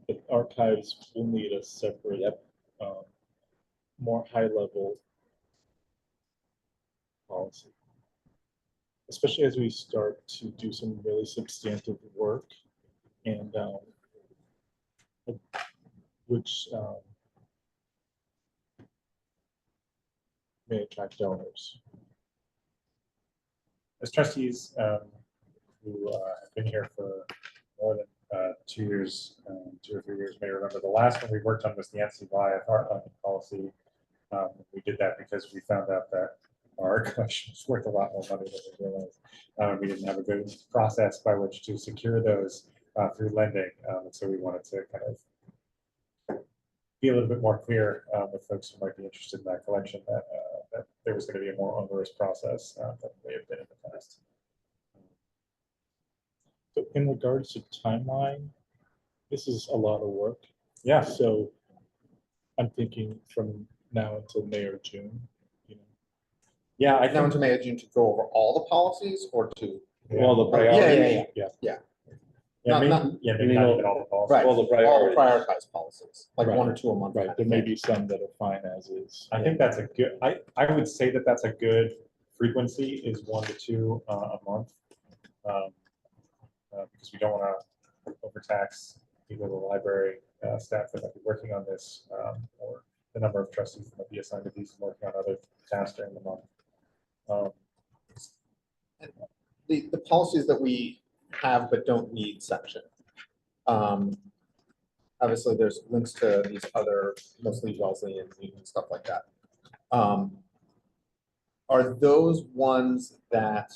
The archives will need a separate, more high level policy. Especially as we start to do some really substantive work and which may attract donors. As trustees who have been here for more than 2 years, 2 or 3 years, may remember the last one we worked on was the NCY art funding policy. We did that because we found out that our collection was worth a lot more money than we realized. We didn't have a good process by which to secure those through lending, and so we wanted to kind of be a little bit more clear with folks who might be interested in that collection that there was going to be a more onerous process than may have been in the past. So in regards to timeline, this is a lot of work. Yeah. So I'm thinking from now until May or June, you know. Yeah, I Now think into May or June to go over all the policies or to? All the Yeah, priorities. yeah, Not- maybe, not- yeah, you maybe mean not all- even all the policies. Right, All the all the priorities. prioritized policies, like Right. 1 or 2 a month. Right, kind there of may thing. be some that are fine as is. I think that's a good, I would say that that's a good frequency is 1 to 2 a month. Because we don't want to overtax either the library staff that might be working on this or the number of trustees that might be assigned to these and working on other tasks during the month. The policies that we have but don't need section. Obviously, there's links to these other, mostly Wellesley and stuff like that. Are those ones that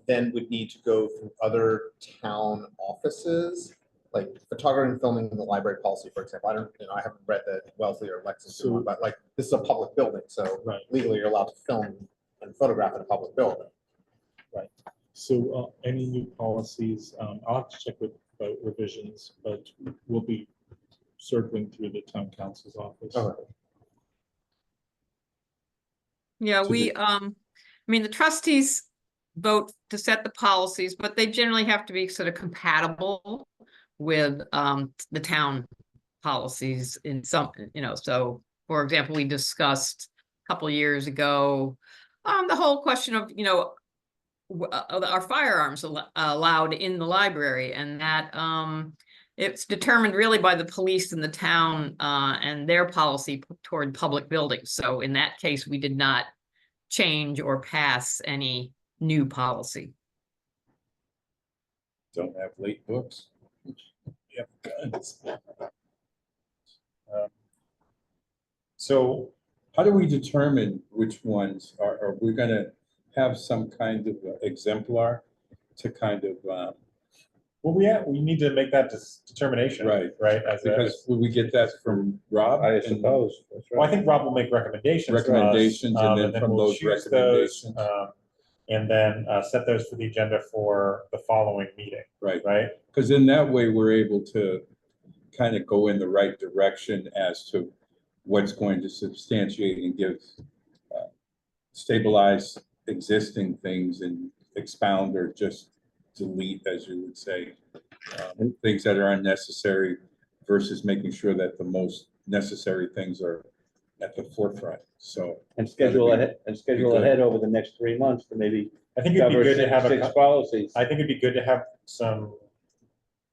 then would need to go through other town offices? Like photography and filming in the library policy, for example. I haven't read the Wellesley or Lexington one, but like this is a public building, so Right. legally you're allowed to film and photograph in a public building. So any new policies, I'll have to check with revisions, but we'll be circling through the town council's office. Okay. Yeah, To we, the- I mean, the trustees vote to set the policies, but they generally have to be sort of compatible with the town policies in some, so for example, we discussed a couple of years ago, the whole question of, are firearms allowed in the library, and that it's determined really by the police in the town and their policy toward public buildings. So in that case, we did not change or pass any new policy. Don't have late books. Yep. guns. So How do we determine which ones are we gonna have some kind of exemplar to kind of, well, we need to make that determination. Right. Right. because will we get that from Rob? I And suppose, that's Well, I right. think Rob will make recommendations. to us, Recommendations, and then from we'll those choose recommendations. And then set those for the agenda for the following meeting, Right, right? because in that way, we're able to kind of go in the right direction as to what's going to substantiate and give, stabilize existing things and expound or just delete, as you would say, things that are unnecessary versus making sure that the most necessary things are at the forefront, so. And schedule That'd be- ahead, ahead over the next 3 months to maybe I think it'd be cover good to have six a, policies. I think it'd be good to have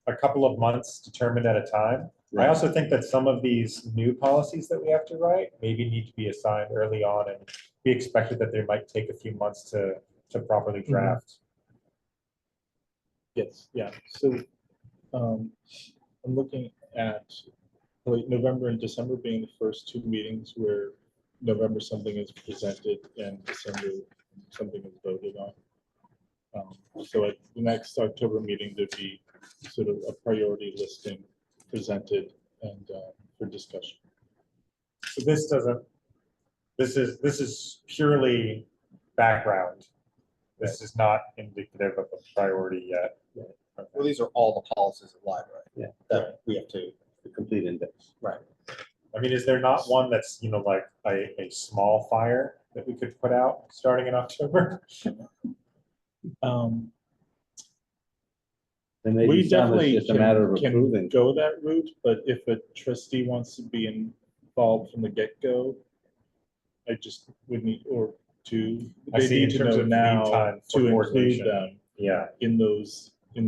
a couple of months determined at a time. I also think that some of these new policies that we have to write maybe need to be assigned early on and be expected that they might take a few months to properly draft. Yes, yeah, so I'm looking at like November and December being the first 2 meetings where November something is presented and December something is voted on. So at the next October meeting, there'd be sort of a priority listing presented and for discussion. So this is purely background. This is not indicative of a priority yet. Well, these are all the policies of the library. Yeah. That we have to, The complete index. right. I mean, is there not one that's, like a small fire that we could put out starting in October? There may We be some, it's definitely just a matter of can approving. go that route, but if a trustee wants to be involved from the get-go, I just would need, or to, I they see, in need to terms know of lead now time for to include coordination. them Yeah, in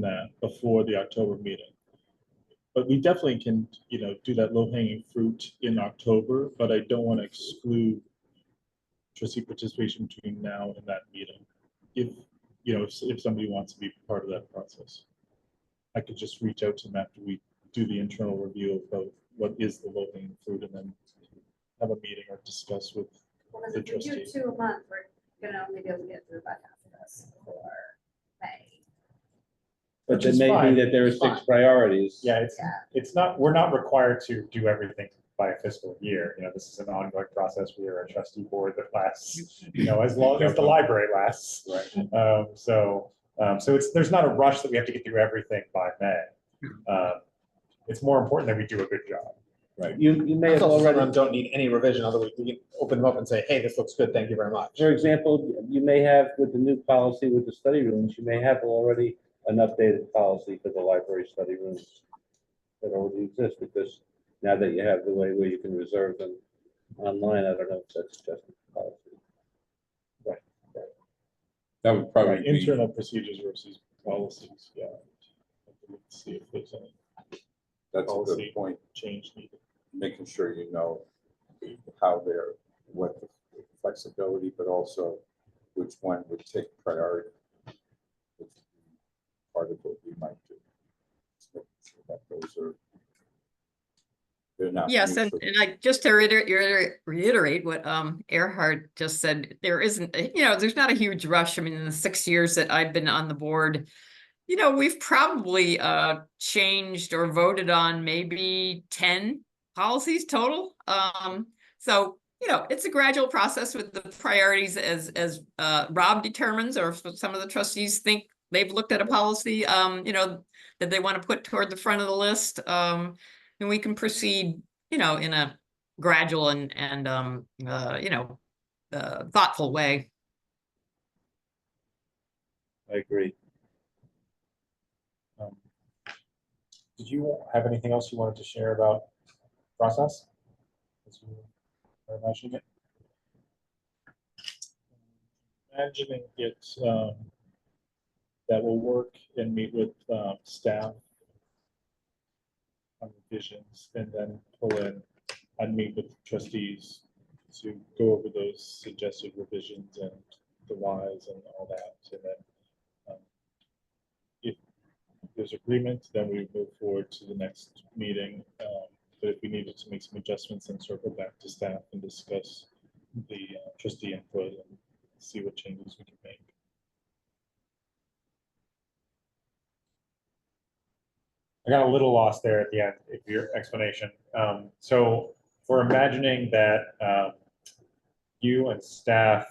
that before the October meeting. But we definitely can, do that low-hanging fruit in October, but I don't want to exclude trustee participation between now and that meeting. If somebody wants to be part of that process, I could just reach out to them after we do the internal review of what is the low-hanging fruit, and then have a meeting or discuss with Well, 'cause the if we do trustee. 2 a month, we're gonna only be able to get through about half of this for May. But Which it is may fine. be that there are It's fine. 6 priorities. yeah, Yeah. it's not, we're not required to do everything by a fiscal year. This is an ongoing process. We are a trustee board that lasts, as long as the library lasts. Right. So there's not a rush that we have to get through everything by May. It's more important that we do a good job. You may have Also, some of already, them don't need any revision, otherwise we can open them up and say, hey, this looks good, thank you very much. for example, you may have with the new policy with the study rooms, you may have already an updated policy for the library study rooms that already exist, because now that you have the way where you can reserve them online, I don't know if that's just a policy. That would probably be, Internal procedures versus policies, yeah. Let's see if there's any that's a policy good point, change needed. making sure you know how they're, what the flexibility, but also which one would take priority. Which would be part of what we might do. Just making sure that those are, they're not. Yes, and mutually- I just to reiterate what Erhard just said, there isn't, there's not a huge rush. I mean, in the 6 years that I've been on the board, we've probably changed or voted on maybe 10 policies total. So it's a gradual process with the priorities as Rob determines, or if some of the trustees think they've looked at a policy, that they want to put toward the front of the list. And we can proceed, in a gradual and thoughtful way. I agree. Did you have anything else you wanted to share about process? As you are imagining it? Imagining it, that will work and meet with staff on revisions, and then pull in and meet with trustees to go over those suggested revisions and the whys and all that. And then if there's agreement, then we move forward to the next meeting. But if we needed to make some adjustments, then circle back to staff and discuss the trustee input and see what changes we can make. I got a little lost there at the end of your explanation. So we're imagining that you and staff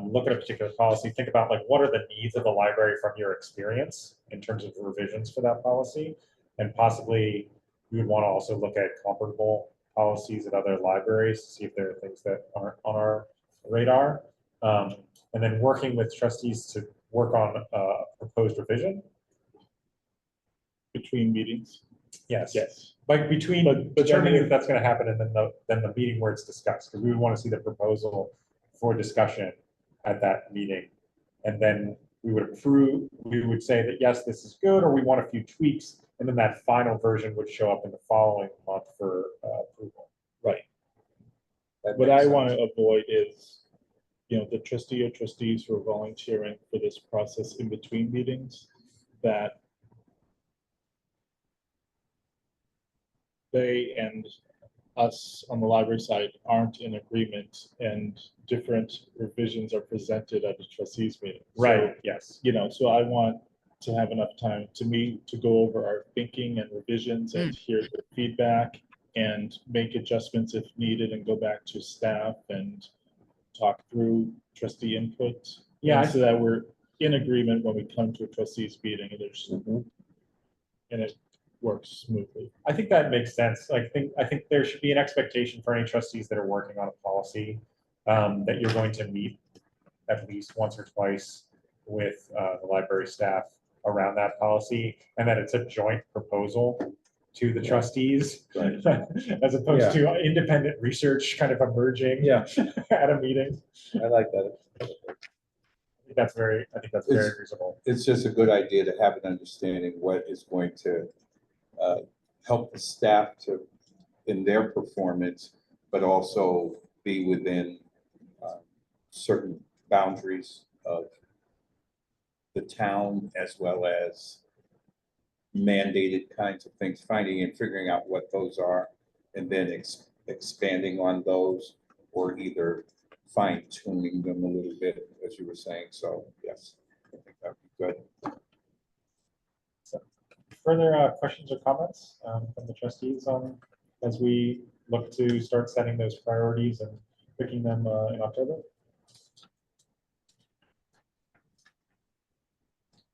look at a particular policy, think about like what are the needs of the library from your experience in terms of revisions for that policy, and possibly you would want to also look at comparable policies at other libraries to see if there are things that aren't on our radar, and then working with trustees to work on a proposed revision. Between meetings? Yes. Yes. Like between But determining then if that's going to happen and then the meeting where it's discussed, because we would want to see the proposal for discussion at that meeting. And then we would approve, we would say that, yes, this is good, or we want a few tweaks. And then that final version would show up in the following month for approval. Right. That What makes I sense. want to avoid is, the trustee or trustees who are volunteering for this process in between meetings, that they and us on the library side aren't in agreement, and different revisions are presented at the trustees meeting. Right, yes. So I want to have enough time to meet, to go over our thinking and revisions and hear the feedback and make adjustments if needed, and go back to staff and talk through trustee input. Yeah, So that we're in agreement when we come to a trustees meeting, and there's, and it works smoothly. I think that makes sense. I think there should be an expectation for any trustees that are working on a policy that you're going to meet at least once or twice with the library staff around that policy, and that it's a joint proposal to the trustees, as opposed to independent research kind of emerging at a meeting. I like that. I think that's very reasonable. It's just a good idea to have an understanding what is going to help the staff in their performance, but also be within certain boundaries of the town, as well as mandated kinds of things, finding and figuring out what those are, and then expanding on those, or either fine tuning them a little bit, as you were saying. So yes, I think that'd be good. Further questions or comments from the trustees as we look to start setting those priorities and picking them in October?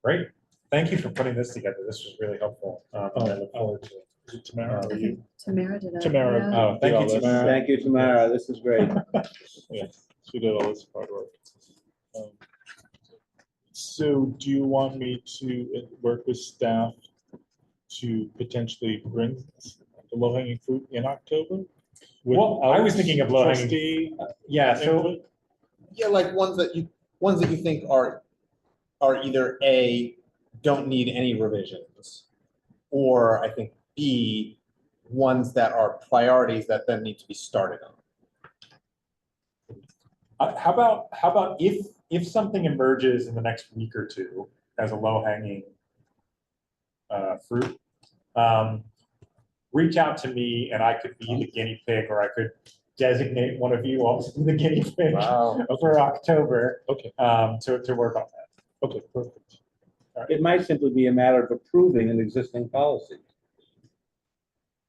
Great. Thank you for putting this together. This was really helpul. And I look forward to it. Is it Tamara or you? Tamara did it. Tamara. Yeah. Oh, thank you, Tamara. Thank you, Tamara. This is great. Yeah, she did all this hard work. So do you want me to work with staff to potentially bring the low-hanging fruit in October? Well, I was thinking of low-hanging. Trustee Yeah, so input? Yeah, like ones that you think are either A, don't need any revisions, or I think B, ones that are priorities that then need to be started on. how about if something emerges in the next week or two as a low-hanging fruit, reach out to me and I could be the guinea pig, or I could designate one of you all to be the guinea pig for October. Okay. To work on that. Okay, perfect. It might simply be a matter of approving an existing policy.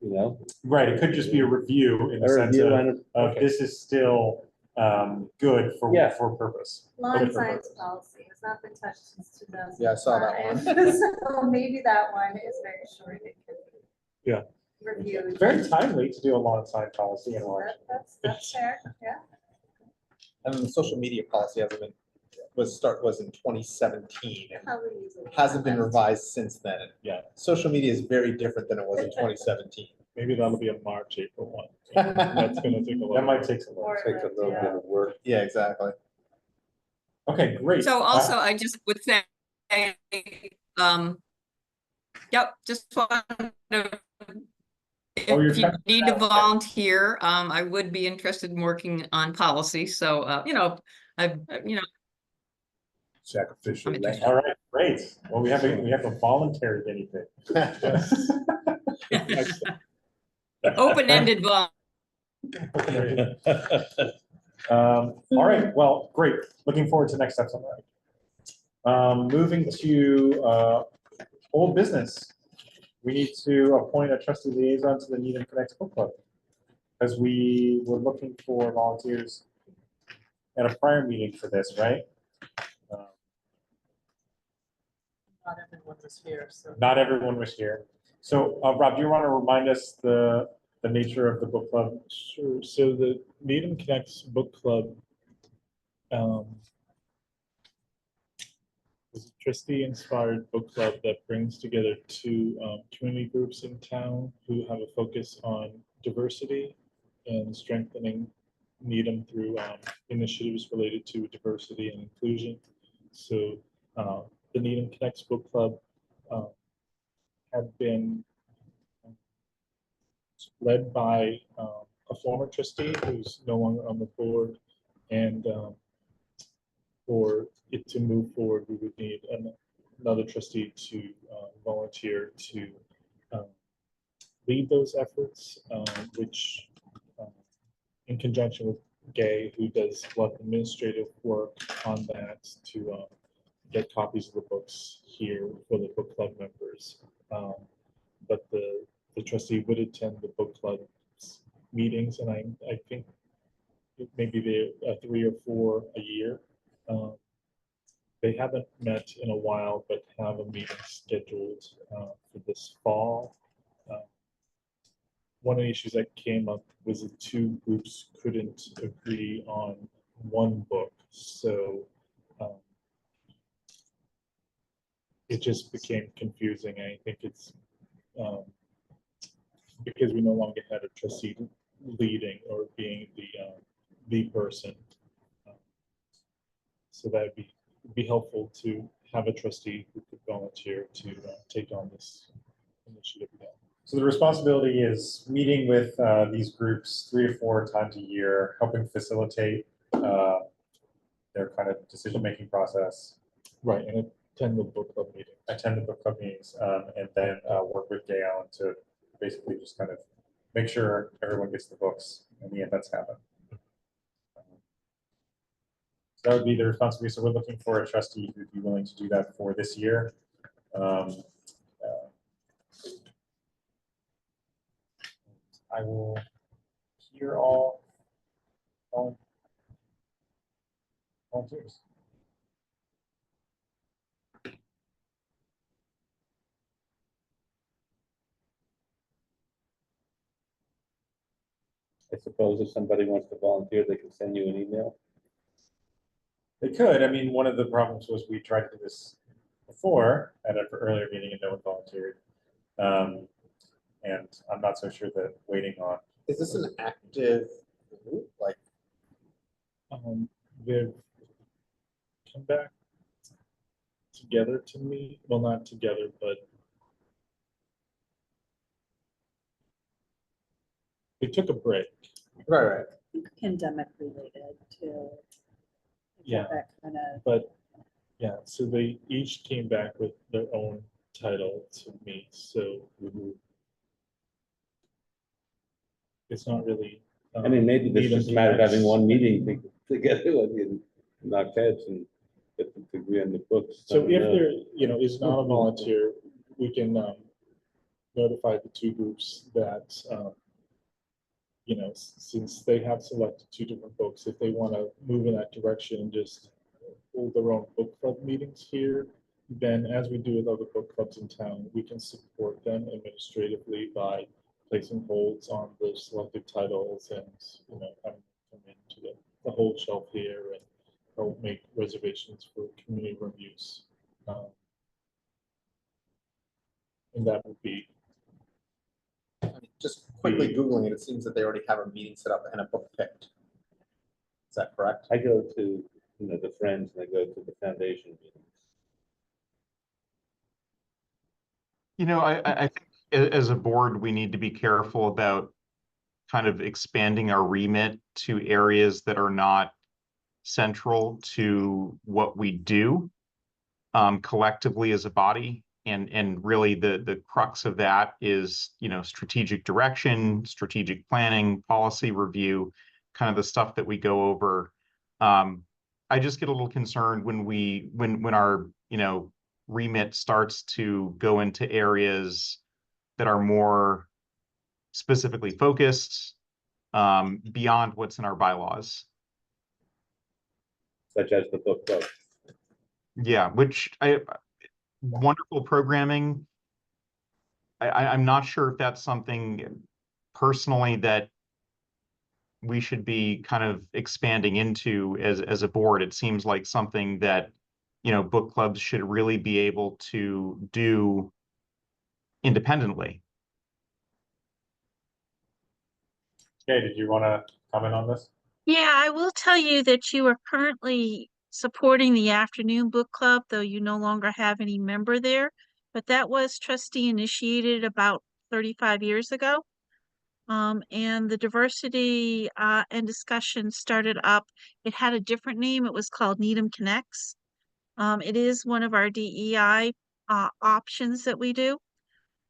you know? Right, it could just be a review in the A sense review of, and, of this is still good for, Yeah. for purpose. Lawn Good for signs purpose. policy has not been touched since 2005. Yeah, I saw that one. So maybe that one is very short. It could be Yeah. reviewed. It's very timely to do a lawn sign policy in March. That's fair, yeah. And then the social media policy hasn't been, was in 2017. And Probably easily. hasn't been revised since then. Yeah. Social media is very different than it was in 2017. Maybe that'll be a March, April one. That's gonna take a little. That might take some Or work. Take a little bit of work. Yeah, exactly. Okay, great. So also, I just would say, yep, just want to, Oh, you're if you talking need to about- volunteer, I would be interested in working on policy. So, you know, you know, Sacrificial I'm lamb. All right, great. Well, we have a voluntary guinea pig. open-ended vol. All right, well, great. Looking forward to next steps on that. Moving to old business. We need to appoint a trustee liaison to the Needham Connects Book Club. Because we were looking for volunteers at a prior meeting for this, right? Not everyone was here, so. Not everyone was here. So Rob, do you want to remind us the nature of the book club? Sure, so the Needham Connects Book Club is a trustee-inspired book club that brings together two community groups in town who have a focus on diversity and strengthening Needham through initiatives related to diversity and inclusion. So the Needham Connects Book Club have been led by a former trustee who's no longer on the board, and for it to move forward, we would need another trustee to volunteer to lead those efforts, which in conjunction with Gay, who does a lot of administrative work on that to get copies of the books here for the book club members. But the trustee would attend the book club's meetings, and I think maybe they're 3 or 4 a year. They haven't met in a while, but have a meeting scheduled for this fall. One of the issues that came up was the two groups couldn't agree on one book, so it just became confusing. I think it's because we no longer had a trustee leading or being the person. So that would be helpful to have a trustee who could volunteer to take on this initiative again. So the responsibility is meeting with these groups 3 to 4 times a year, helping facilitate their kind of decision-making process, Right, and attend the book club meeting. attend the book club meetings, and then work with Gail to basically just kind of make sure everyone gets the books and the events happen. So that would be the responsibility. So we're looking for a trustee who'd be willing to do that for this year. I will hear all volunteers. I suppose if somebody wants to volunteer, they can send you an email. They could. I mean, one of the problems was we tried to do this before at an earlier meeting and no one volunteered. And I'm not so sure that waiting on. Is this an active group? Like, They've come back together to me. Well, not together, but they took a break. right. Pandemic related to. Yeah. That kind of, But yeah, so they each came back with their own title to me. So it's not really. I mean, maybe this is Needham just a matter of having Connects. one meeting together and knock heads and get them to agree on the books. I So don't if know. there, is not a volunteer, we can notified the two groups that, you know, since they have selected two different books, if they want to move in that direction and just hold their own book club meetings here, then as we do with other book clubs in town, we can support them administratively by placing holds on the selected titles and, you know, having them come into the hold shelf here and help make reservations for community room use. And that would be, I mean, just quickly Googling it, it seems that they already have a meeting set up and a book picked. Is that correct? I go to, you know, the Friends and I go to the foundation meetings. You know, I think as a board, we need to be careful about kind of expanding our remit to areas that are not central to what we do collectively as a body. And really the crux of that is, you know, strategic direction, strategic planning, policy review, kind of the stuff that we go over. I just get a little concerned when our, you know, remit starts to go into areas that are more specifically focused beyond what's in our bylaws. Such as the book club. Yeah, which wonderful programming. I'm not sure if that's something personally that we should be kind of expanding into as a board. It seems like something that, you know, book clubs should really be able to do independently. Okay, did you want to comment on this? Yeah, I will tell you that you are currently supporting the afternoon book club, though you no longer have any member there. But that was trustee initiated about 35 years ago. And the diversity and discussion started up. It had a different name. It was called Needham Connects. It is one of our DEI options that we do.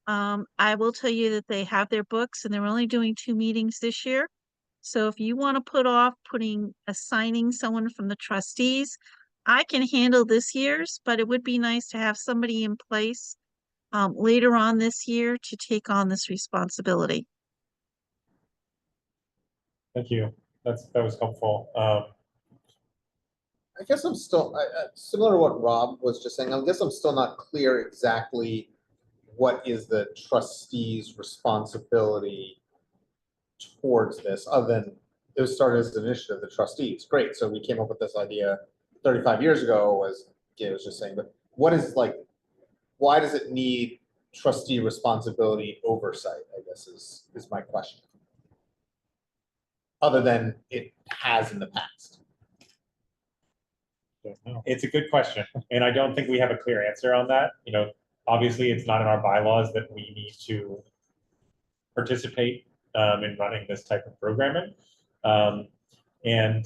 I will tell you that they have their books and they're only doing 2 meetings this year. So if you want to put off assigning someone from the trustees, I can handle this year's, but it would be nice to have somebody in place later on this year to take on this responsibility. Thank you. That was helpful. I guess I'm still, similar to what Rob was just saying, I guess I'm still not clear exactly what is the trustee's responsibility towards this, other than it was started as an initiative, the trustees. Great. So we came up with this idea 35 years ago, as Gabe was just saying, but what is why does it need trustee responsibility oversight, I guess is my question. Other than it has in the past. It's a good question, and I don't think we have a clear answer on that. You know, obviously, it's not in our bylaws that we need to participate in running this type of programming, and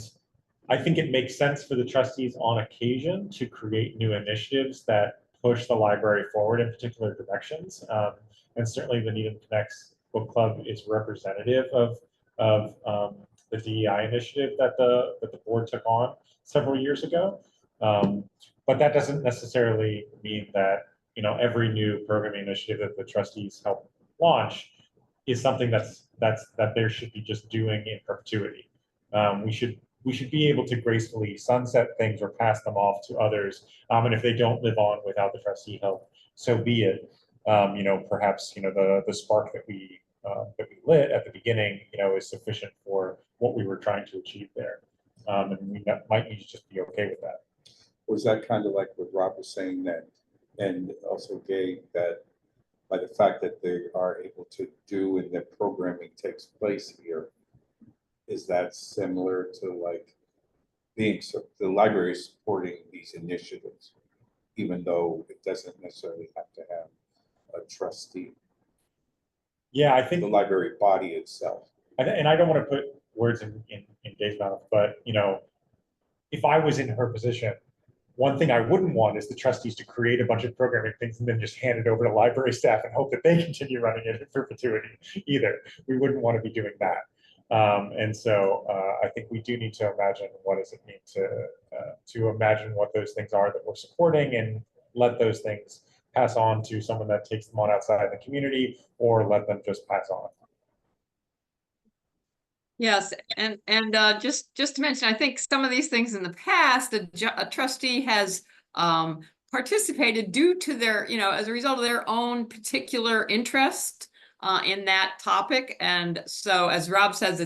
I think it makes sense for the trustees on occasion to create new initiatives that push the library forward in particular directions. And certainly, the Needham Connects Book Club is representative of the DEI initiative that the board took on several years ago. But that doesn't necessarily mean that, you know, every new programming initiative that the trustees help launch is something that they should be just doing in perpetuity. We should be able to gracefully sunset things or pass them off to others. And if they don't live on without the trustee help, so be it. You know, perhaps, you know, the spark that we lit at the beginning, you know, is sufficient for what we were trying to achieve there. And we might need to just be okay with that. Was that kind of like what Rob was saying, that, and also Gabe, that by the fact that they are able to do and that programming takes place here, is that similar to like the library supporting these initiatives, even though it doesn't necessarily have to have a trustee? Yeah, I think the library body itself. And I don't want to put words in Dave's mouth, but, you know, if I was in her position, one thing I wouldn't want is the trustees to create a bunch of programming things and then just hand it over to library staff and hope that they continue running it in perpetuity either. We wouldn't want to be doing that. And so I think we do need to imagine what does it mean to imagine what those things are that we're supporting and let those things pass on to someone that takes them on outside the community, or let them just pass on. Yes, and just to mention, I think some of these things in the past, a trustee has participated due to their, as a result of their own particular interest in that topic. And so, as Rob says,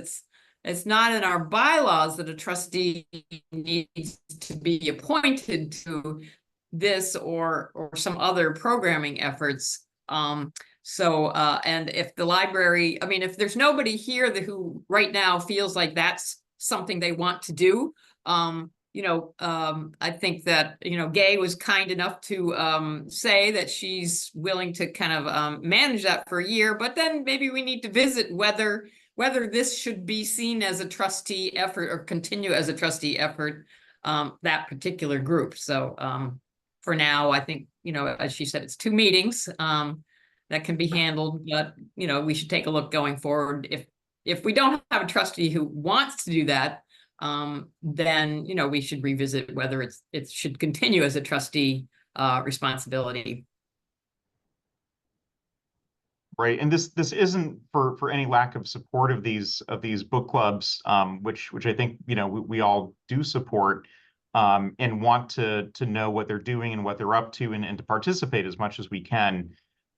it's not in our bylaws that a trustee needs to be appointed to this or some other programming efforts. So, and if the library, I mean, if there's nobody here who right now feels like that's something they want to do, I think that, Gay was kind enough to say that she's willing to kind of manage that for a year, but then maybe we need to visit whether this should be seen as a trustee effort or continue as a trustee effort, that particular group. So for now, I think, as she said, it's 2 meetings. That can be handled, but we should take a look going forward. If we don't have a trustee who wants to do that, then we should revisit whether it should continue as a trustee responsibility. Right, and this isn't for any lack of support of these book clubs, which I think we all do support, and want to know what they're doing and what they're up to, and to participate as much as we can.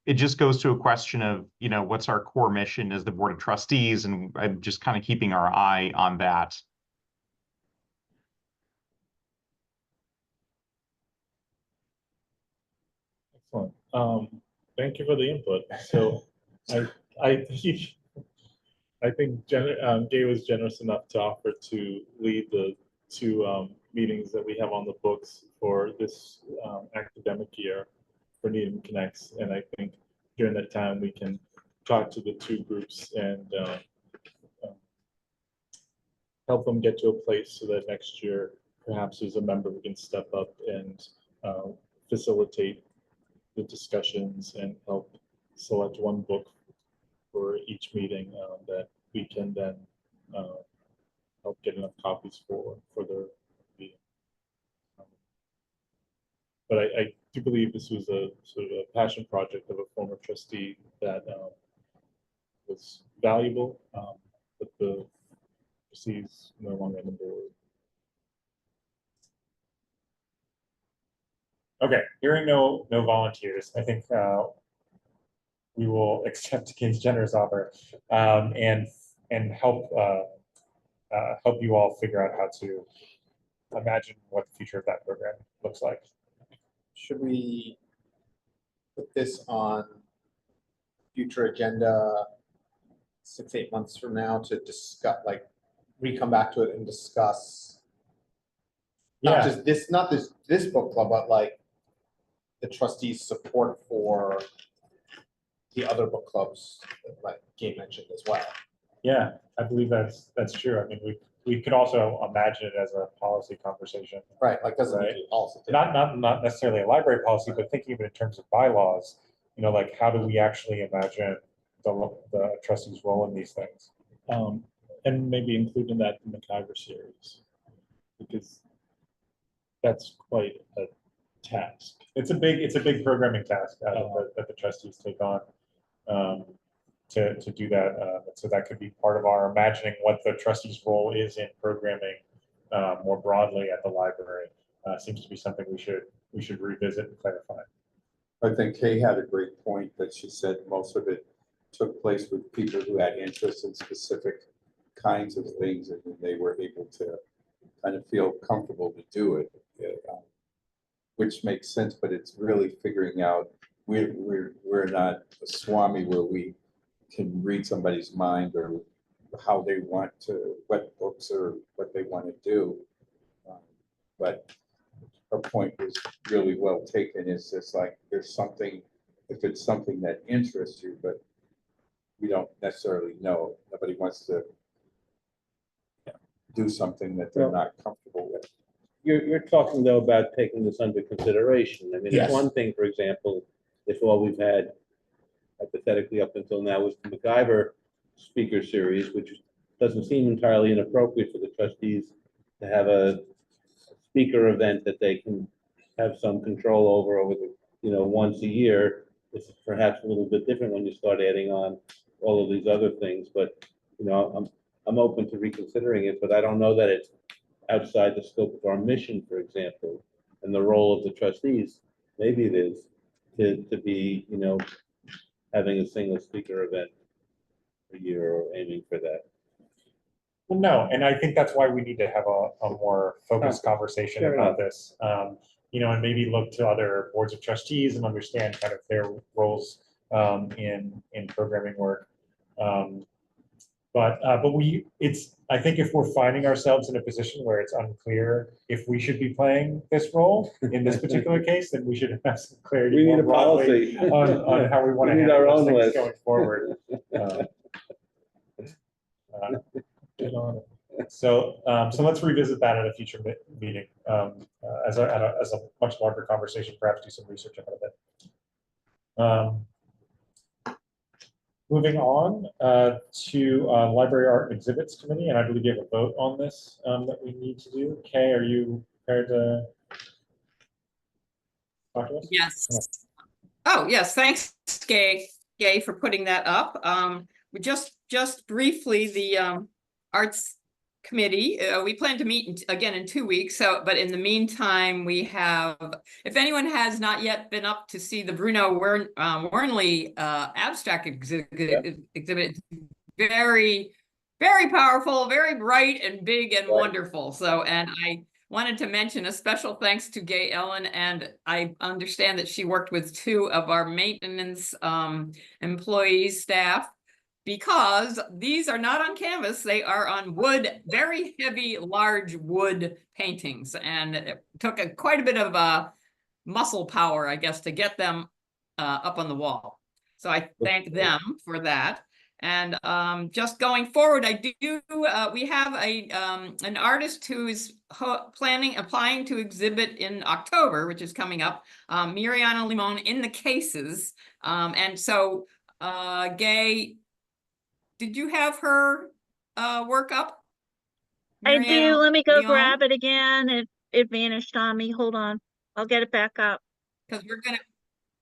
It just goes to a question of, what's our core mission as the Board of Trustees, and I'm just kind of keeping our eye on that. Excellent. Thank you for the input. So I think Gay was generous enough to offer to lead the 2 meetings that we have on the books for this academic year for Needham Connects, and I think during that time we can talk to the 2 groups and help them get to a place so that next year perhaps as a member we can step up and facilitate the discussions and help select 1 book for each meeting that we can then help get enough copies for their meeting. But I do believe this was a sort of a passion project of a former trustee that was valuable, but the trustees no longer on the board. Okay, hearing no volunteers, I think we will accept King's generous offer and help you all figure out how to imagine what the future of that program looks like. Should we put this on future agenda 6-8 months from now to discuss, like, come back to it and discuss not just this book club, but like the trustees' support for the other book clubs that, like Gabe mentioned as well. Yeah, I believe that's true. I mean, we could also imagine it as a policy conversation. Right, like doesn't need to be policy. Not necessarily a library policy, but thinking of it in terms of bylaws, like how do we actually imagine the trustees' role in these things? And maybe including that in the MacIver series, because that's quite a task. It's a big programming task that the trustees take on to do that. So that could be part of our imagining what the trustees' role is in programming more broadly at the library. Seems to be something we should revisit and clarify. I think Kay had a great point that she said most of it took place with people who had interest in specific kinds of things, and they were able to kind of feel comfortable to do it, which makes sense. But it's really figuring out we're not a Swami where we can read somebody's mind or how they want to, what books or what they want to do. But her point was really well taken. It's just like there's something, if it's something that interests you, but we don't necessarily know. Nobody wants to do something that they're not comfortable with. You're talking though about taking this under consideration. I mean, Yes. it's one thing, for example, if all we've had hypothetically up until now was the MacIver speaker series, which doesn't seem entirely inappropriate for the trustees to have a speaker event that they can have some control over the once a year. It's perhaps a little bit different when you start adding on all of these other things, but, I'm open to reconsidering it, but I don't know that it's outside the scope of our mission, for example, and the role of the trustees. Maybe it is to be, having a single speaker event a year or aiming for that. Well, no, and I think that's why we need to have a more focused conversation Fair about enough. this. And maybe look to other boards of trustees and understand kind of their roles in programming work. But I think if we're finding ourselves in a position where it's unclear if we should be playing this role in this particular case, then we should have some clarity We need more a broadly policy. on how we want to We need handle our those own things list. going forward. So let's revisit that at a future meeting, as a much larger conversation, perhaps do some research about it. Moving on to Library Art and Exhibits Committee, and I believe you have a vote on this that we need to do. Kay, are you prepared to talk to us? Yes. Oh, yes, thanks, Gay, for putting that up. We just briefly, the Arts Committee, we plan to meet again in 2 weeks. But in the meantime, we have, if anyone has not yet been up to see the Bruno Wernley abstract exhibit, very, very powerful, very bright and big and wonderful. So, and I wanted to mention a special thanks to Gay Ellen, and I understand that she worked with 2 of our maintenance employees, staff, because these are not on canvas, they are on wood, very heavy, large wood paintings. And it took quite a bit of muscle power, I guess, to get them up on the wall. So I thank them for that. And just going forward, we have an artist who is applying to exhibit in October, which is coming up, Miriana Limon in the cases. And so Gay, did you have her work up? I do. Mariana Let me go Leon? grab it again. It vanished on me. Hold on. I'll get it back up. Because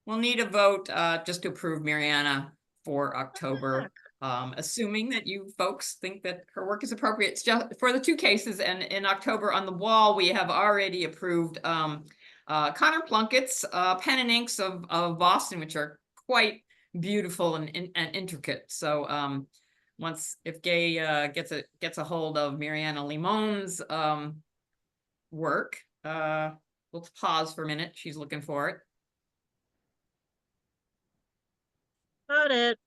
we'll need a vote just to approve Mariana for October, assuming that you folks think that her work is appropriate. It's just for the 2 cases, and in October on the wall, we have already approved Connor Plunkett's pen and inks of Boston, which are quite beautiful and intricate. So if Gay gets a hold of Miriana Limon's work, we'll pause for a minute. She's looking for it. Got it.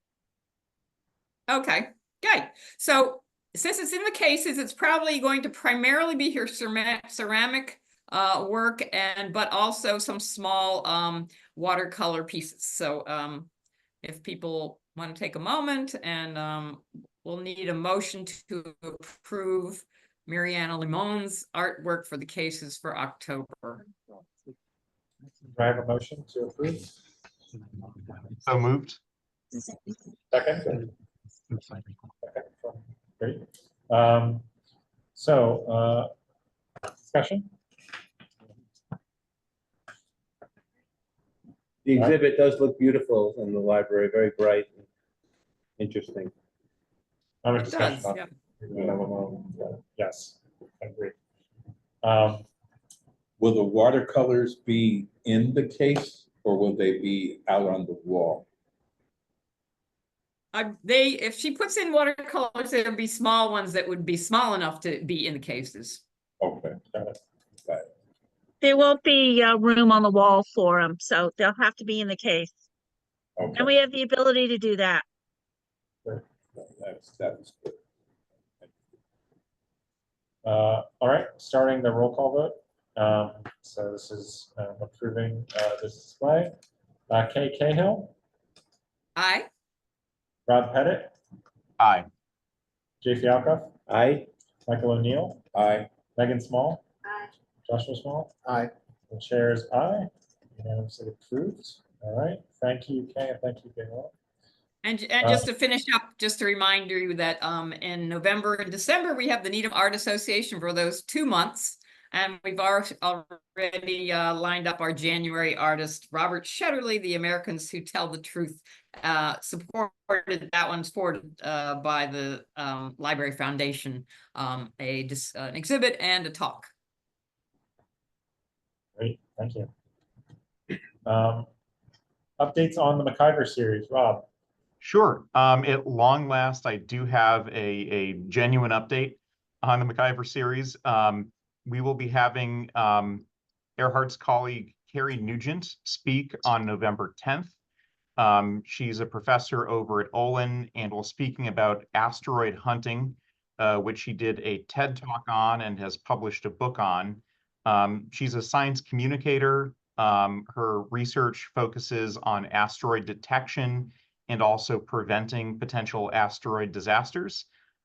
Okay, good. So since it's in the cases, it's probably going to primarily be her ceramic work, but also some small watercolor pieces. So if people want to take a moment, and we'll need a motion to approve Miriana Limon's artwork for the cases for October. Do I have a motion to approve? So moved. Second? Great. Discussion? The exhibit does look beautiful in the library, very bright, and interesting. I'm in It discussion does, on yeah. it. Yes, I agree. Will the watercolors be in the case or will they be out on the wall? If she puts in watercolors, there'll be small ones that would be small enough to be in the cases. Okay. There won't be room on the wall for them, so they'll have to be in the case. Okay. And we have the ability to do that. That was good. All right, starting the roll call vote. So this is approving this display. Kay Cahill, Aye. Rob Pettit, Aye. Jay Fialkoff, Aye. Michael O'Neill, Aye. Megan Small, Aye. Joshua Small. Aye. The chair is aye. Unanimously approved. All right, thank you, Kay, and thank you, Gail. And just to finish up, just to remind you that in November and December, we have the Needham Art Association for those 2 months. And we've already lined up our January artist, Robert Shetterly, The Americans Who Tell the Truth. Supported, that one's supported by the Library Foundation, an exhibit and a talk. Great, thank you. Updates on the MacIver series, Rob. Sure. At long last, I do have a genuine update on the MacIver series. We will be having Earhart's colleague Carrie Nugent speak on November 10th. She's a professor over at Olin and will speaking about asteroid hunting, which she did a TED Talk on and has published a book on. She's a science communicator. Her research focuses on asteroid detection and also preventing potential asteroid disasters.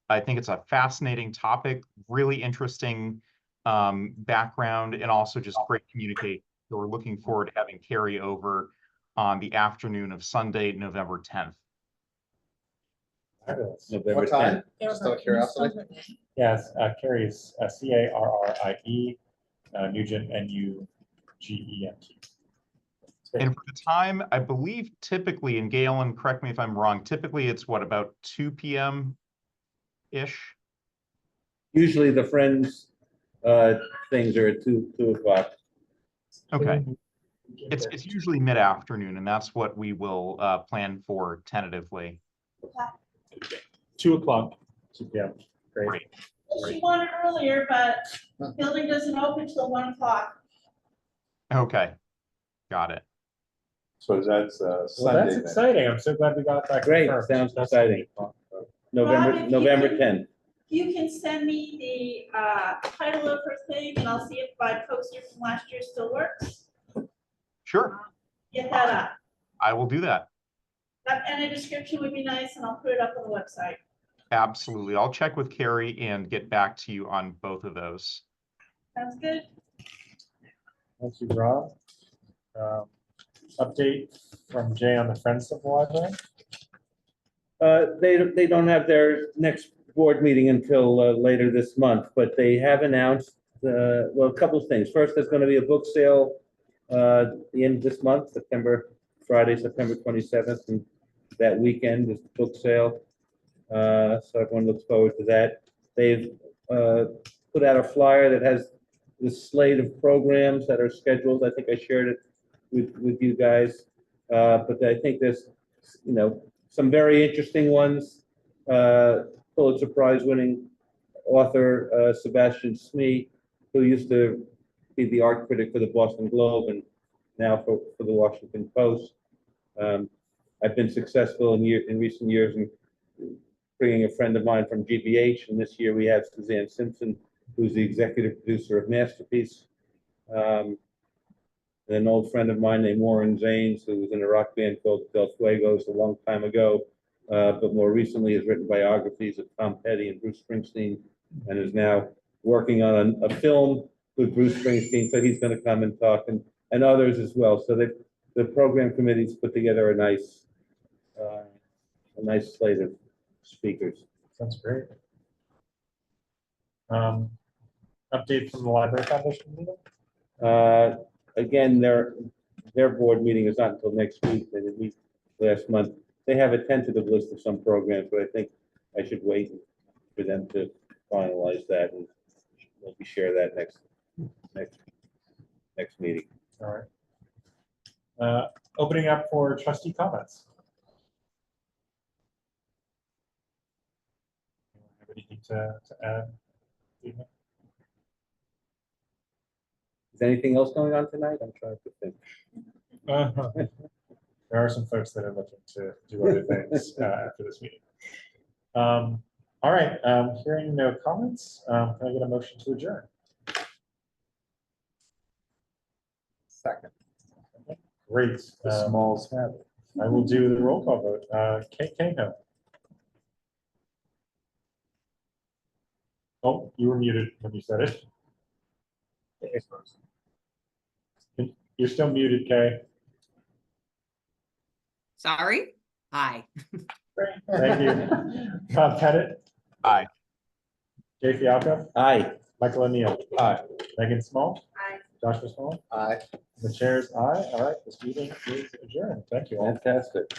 I think it's a fascinating topic, really interesting background, and also just great communication. So we're looking forward to having Carrie over on the afternoon of Sunday, November 10th. Fabulous. November What time? 10th. Just out of curiosity. Yes, Carrie's Carrie, Nugent, Nugent. And for the time, I believe typically, and Galen, correct me if I'm wrong, typically it's what, about 2 p.m.-ish? Usually the Friends things are at 2 o'clock. Okay. It's usually mid-afternoon, and that's what we will plan for tentatively. 2 o'clock. 2 p.m. Great. She wanted earlier, but building doesn't open till 1 o'clock. Okay, got it. So that's Well, Sunday that's then. exciting. I'm so glad we got that. Great, confirmed. sounds That's exciting. fun. November, Rob, November if 10th. You can send me the title of her thing and I'll see if my poster from last year still works. Sure, Get that up. I will do that. And a description would be nice and I'll put it up on the website. Absolutely. I'll check with Carrie and get back to you on both of those. Sounds good. Thank you, Rob. Update from Jay on the Friends of the Library. They don't have their next board meeting until later this month, but they have announced, well, a couple of things. First, there's going to be a book sale the end of this month, Friday, September 27th, and that weekend is the book sale. So everyone looks forward to that. They've put out a flyer that has this slate of programs that are scheduled. I think I shared it with you guys, but I think there's, some very interesting ones. Pulitzer Prize winning author Sebastian Smee, who used to be the art critic for the Boston Globe and now for the Washington Post. I've been successful in recent years in bringing a friend of mine from GBH, and this year we have Suzanne Simpson, who's the executive producer of Masterpiece. An old friend of mine named Warren Zanes, who was in a rock band called Del Fuegos a long time ago, but more recently has written biographies of Tom Petty and Bruce Springsteen, and is now working on a film with Bruce Springsteen. So he's going to come and talk, and others as well. So the program committee's put together a nice slate of speakers. Sounds great. Update from the Library Foundation meeting. Again, their board meeting is not until next week. They did meet last month. They have a tentative list of some programs, but I think I should wait for them to finalize that, and maybe share that next meeting. All right. Opening up for trustee comments. Have anything to add? Is anything else going on tonight? I'm trying to think. There are some folks that are looking to do other things after this meeting. All right, hearing no comments, can I get a motion to adjourn? Second. Great. The smalls have it. I will do the roll call vote. Kate Cahill. Oh, you were muted when you said it. You're still muted, Kay. Sorry. Hi. Thank you. Bob Pettit. Aye. Jay Fialko. Aye. Michael O'Neill. Aye. Megan Small. Aye. Joshua Small. Aye. The chair's aye. All right, this meeting is adjourned. Thank you all. Fantastic.